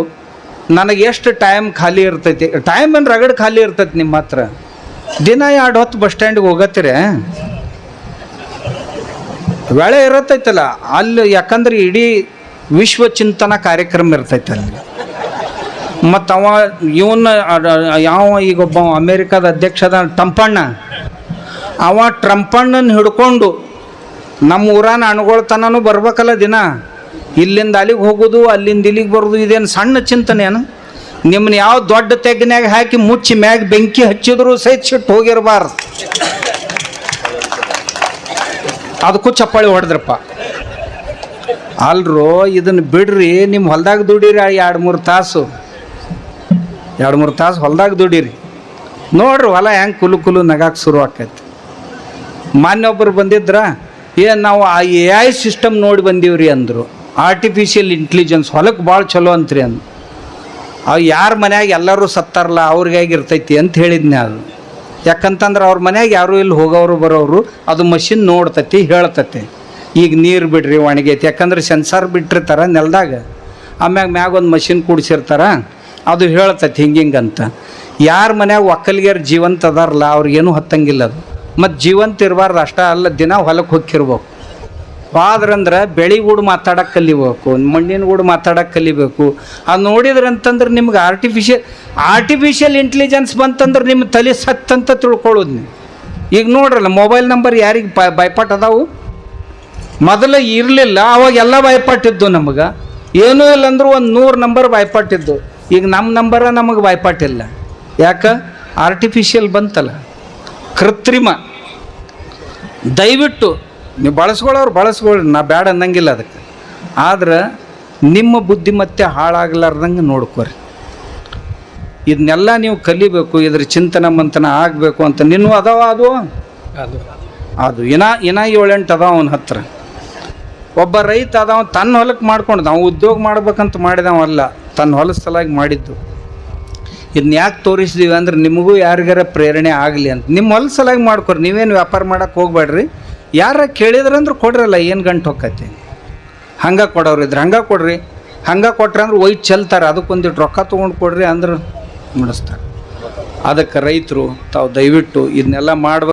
[SPEAKER 1] ನನಗೆ ಎಷ್ಟು ಟೈಮ್ ಖಾಲಿ ಇರ್ತೈತಿ. ಟೈಮ್ ಏನು ರಗಡ್ ಖಾಲಿ ಇರ್ತೈತಿ ನಿಮ್ಮ ಹತ್ರ. ದಿನ 2 ಹೊತ್ತು ಬಸ್ ಸ್ಟ್ಯಾಂಡಿಗೆ ಹೋಗತ್ತೀರ, ವೇಳೆ ಇರತ್ತೈತಲ್ಲ ಅಲ್ಲಿ. ಯಾಕಂದ್ರೆ ಇಡೀ ವಿಶ್ವ ಚಿಂತನಾ ಕಾರ್ಯಕ್ರಮ ಇರ್ತೈತೆ ಅಲ್ಲಿ. ಮತ್ತು ಇವನ್ನ ಯಾವ ಈಗೊಬ್ಬ ಅಮೇರಿಕಾದ ಅಧ್ಯಕ್ಷದ ಟ್ರಂಪಣ್ಣ, ಟ್ರಂಪಣ್ಣನ ಹಿಡ್ಕೊಂಡು ನಮ್ಮ ಊರಾನ ಅಣ್ಕೊಳ್ತನೂ ಬರ್ಬೇಕಲ್ಲ ದಿನ. ಇಲ್ಲಿಂದ ಅಲ್ಲಿಗೆ ಹೋಗೋದು, ಅಲ್ಲಿಂದ ಇಲ್ಲಿಗೆ ಬರೋದು, ಇದೇನು ಸಣ್ಣ ಚಿಂತನೆಯನ್ನು? ನಿಮ್ಮನ್ನ ಯಾವ ದೊಡ್ಡ ತೆಗ್ನ್ಯಾಗ ಹಾಕಿ ಮುಚ್ಚಿ ಮ್ಯಾಗ ಬೆಂಕಿ ಹಚ್ಚಿದ್ರು ಸಹಿತ ಸಿಟ್ಟು ಹೋಗಿರಬಾರ್ದು. ಅದಕ್ಕೂ ಚಪ್ಪಾಳಿ ಹೊಡೆದ್ರಪ್ಪ. ಅಲ್ರೋ ಇದನ್ನು ಬಿಡ್ರಿ, ನಿಮ್ಮ ಹೊಲ್ದಾಗ ದುಡೀರಿ 2-3 ತಾಸು, 2-3 ತಾಸು ಹೊಲ್ದಾಗ ದುಡೀರಿ. ನೋಡ್ರಿ ಹೊಲ ಹೆಂಗೆ ಕುಲು ನಗಾಕ್ ಶುರು ಆಕೈತಿ. ಮಾನ್ಯೊಬ್ಬರು ಬಂದಿದ್ರ, ಏನು ನಾವು ಆ AI ಸಿಸ್ಟಮ್ ನೋಡಿ ಬಂದೀವ್ರಿ ಅಂದರು. ಆರ್ಟಿಫಿಷಿಯಲ್ ಇಂಟೆಲಿಜೆನ್ಸ್ ಹೊಲಕ್ಕೆ ಭಾಳ ಚಲೋ ಅಂತ್ರಿ ಅಂದು. ಅವು ಯಾರ ಮನ್ಯಾಗ ಎಲ್ಲರೂ ಸತ್ತಾರಲ್ಲ ಅವ್ರಿಗಾಗಿ ಇರ್ತೈತಿ ಅಂತ ಹೇಳಿದ್ನೆ. ಅದು ಯಾಕಂತಂದ್ರೆ ಅವ್ರ ಮನ್ಯಾಗ ಯಾರು ಇಲ್ಲಿ ಹೋಗೋರು ಬರೋರು, ಅದು ಮಷಿನ್ ನೋಡ್ತೈತಿ, ಹೇಳ್ತೈತಿ ಈಗ ನೀರು ಬಿಡ್ರಿ ಒಣಗೈತಿ. ಯಾಕಂದ್ರೆ ಸೆನ್ಸಾರ್ ಬಿಟ್ಟಿರ್ತಾರ ನೆಲದಾಗ, ಆಮ್ಯಾಗ ಮ್ಯಾಗ ಒಂದು ಮಷಿನ್ ಕೂಡಿಸಿರ್ತಾರ, ಅದು ಹೇಳ್ತೈತಿ ಹಿಂಗಿಂಗಂತ. ಯಾರ ಮನ್ಯಾಗ ಒಕ್ಕಲಿಗರು ಜೀವಂತ ಅದಾರಲ್ಲ ಅವ್ರಿಗೇನು ಹತ್ತಂಗಿಲ್ಲ ಅದು. ಮತ್ತು ಜೀವಂತ ಇರಬಾರ್ದು ಅಷ್ಟ ಅಲ್ಲ, ದಿನ ಹೊಲಕ್ಕೆ ಹೋಗಿರ್ಬೇಕು. ಆದ್ರಂದ್ರೆ ಬೆಳಿಗೂಡು ಮಾತಾಡೋಕೆ ಕಲಿಬೇಕು, ಮಣ್ಣಿನ ಗೂಡು ಮಾತಾಡೋಕೆ ಕಲಿಬೇಕು. ಅದು ನೋಡಿದ್ರಂತಂದ್ರೆ ನಿಮ್ಗೆ ಆರ್ಟಿಫಿಷಿಯಲ್ ಇಂಟೆಲಿಜೆನ್ಸ್ ಬಂತಂದ್ರೆ ನಿಮ್ಮ ತಲೆ ಸತ್ತಂತ ತಿಳ್ಕೊಳ್ಳೋದು ನೀವು. ಈಗ ನೋಡ್ರಲ್ಲ, ಮೊಬೈಲ್ ನಂಬರ್ ಯಾರಿಗೆ ಬಾಯ್ಪಾಟ್ ಅದಾವು? ಮೊದಲು ಇರಲಿಲ್ಲ, ಅವಾಗೆಲ್ಲ ಬಾಯ್ಪಾಟಿದ್ದು. ನಮಗೆ ಏನೂ ಇಲ್ಲ ಅಂದ್ರೆ ಒಂದು 100 ನಂಬರ್ ಬಾಯ್ಪಾಟಿದ್ದು. ಈಗ ನಮ್ಮ ನಂಬರ ನಮಗೆ ಬಾಯ್ಪಾಟಿಲ್ಲ. ಯಾಕೆ? ಆರ್ಟಿಫಿಷಿಯಲ್ ಬಂತಲ್ಲ, ಕೃತ್ರಿಮ. ದಯವಿಟ್ಟು ನೀವು ಬಳಸ್ಕೊಳ್ಳಿ, ನಾ ಬ್ಯಾಡ ಅನ್ನಂಗಿಲ್ಲ ಅದಕ್ಕೆ. ಆದ್ರೆ ನಿಮ್ಮ ಬುದ್ಧಿಮತ್ತೆ ಹಾಳಾಗಲಾರ್ದಂಗೆ ನೋಡ್ಕೊರಿ. ಇದನ್ನೆಲ್ಲ ನೀವು ಕಲಿಬೇಕು, ಇದ್ರ ಚಿಂತನ ಮಂಥನ ಆಗಬೇಕು ಅಂತ. ನಿನ್ನೂ ಅದಾವ ಅದು ಇನ್ನ 7-8 ಅದಾವ ಅವನ ಹತ್ರ. ಒಬ್ಬ ರೈತ ಅದಾವ, ತನ್ನ ಹೊಲಕ್ಕೆ ಮಾಡ್ಕೊಂಡು, ನಾವು ಉದ್ಯೋಗ ಮಾಡ್ಬೇಕಂತ ಮಾಡಿದವಲ್ಲ, ತನ್ನ ಹೊಲದ ಸಲಾಗಿ ಮಾಡಿದ್ದು. ಇದನ್ನ ಯಾಕೆ ತೋರಿಸಿದೀವಿ ಅಂದ್ರೆ ನಿಮಗೂ ಯಾರಿಗಾರ ಪ್ರೇರಣೆ ಆಗಲಿ ಅಂತ. ನಿಮ್ಮ ಹೊಲದ ಸಲಾಗಿ ಮಾಡ್ಕೊರಿ, ನೀವೇನು ವ್ಯಾಪಾರ ಮಾಡೋಕ್ಕೆ ಹೋಗ್ಬೇಡ್ರಿ. ಯಾರ ಕೇಳಿದ್ರಂದ್ರೆ ಕೊಡ್ರಲ್ಲ, ಏನು ಗಂಟು ಹೊಕ್ಕೈತಿ. ಹಂಗೆ ಕೊಡೋರಿದ್ರೆ ಹಂಗೆ ಕೊಡ್ರಿ. ಹಂಗೆ ಕೊಟ್ರೆ ಅಂದ್ರೆ ಒಯ್ದು ಚೆಲ್ತಾರೆ, ಅದಕ್ಕೊಂದಿಟ್ಟು ರೊಕ್ಕ ತೊಗೊಂಡು ಕೊಡ್ರಿ ಅಂದ್ರೆ ಮುಡಿಸ್ತಾರೆ. ಅದಕ್ಕೆ ರೈತರು ತಾವು ದಯವಿಟ್ಟು ಇದನ್ನೆಲ್ಲ ಮಾಡ್ಬೇಕು.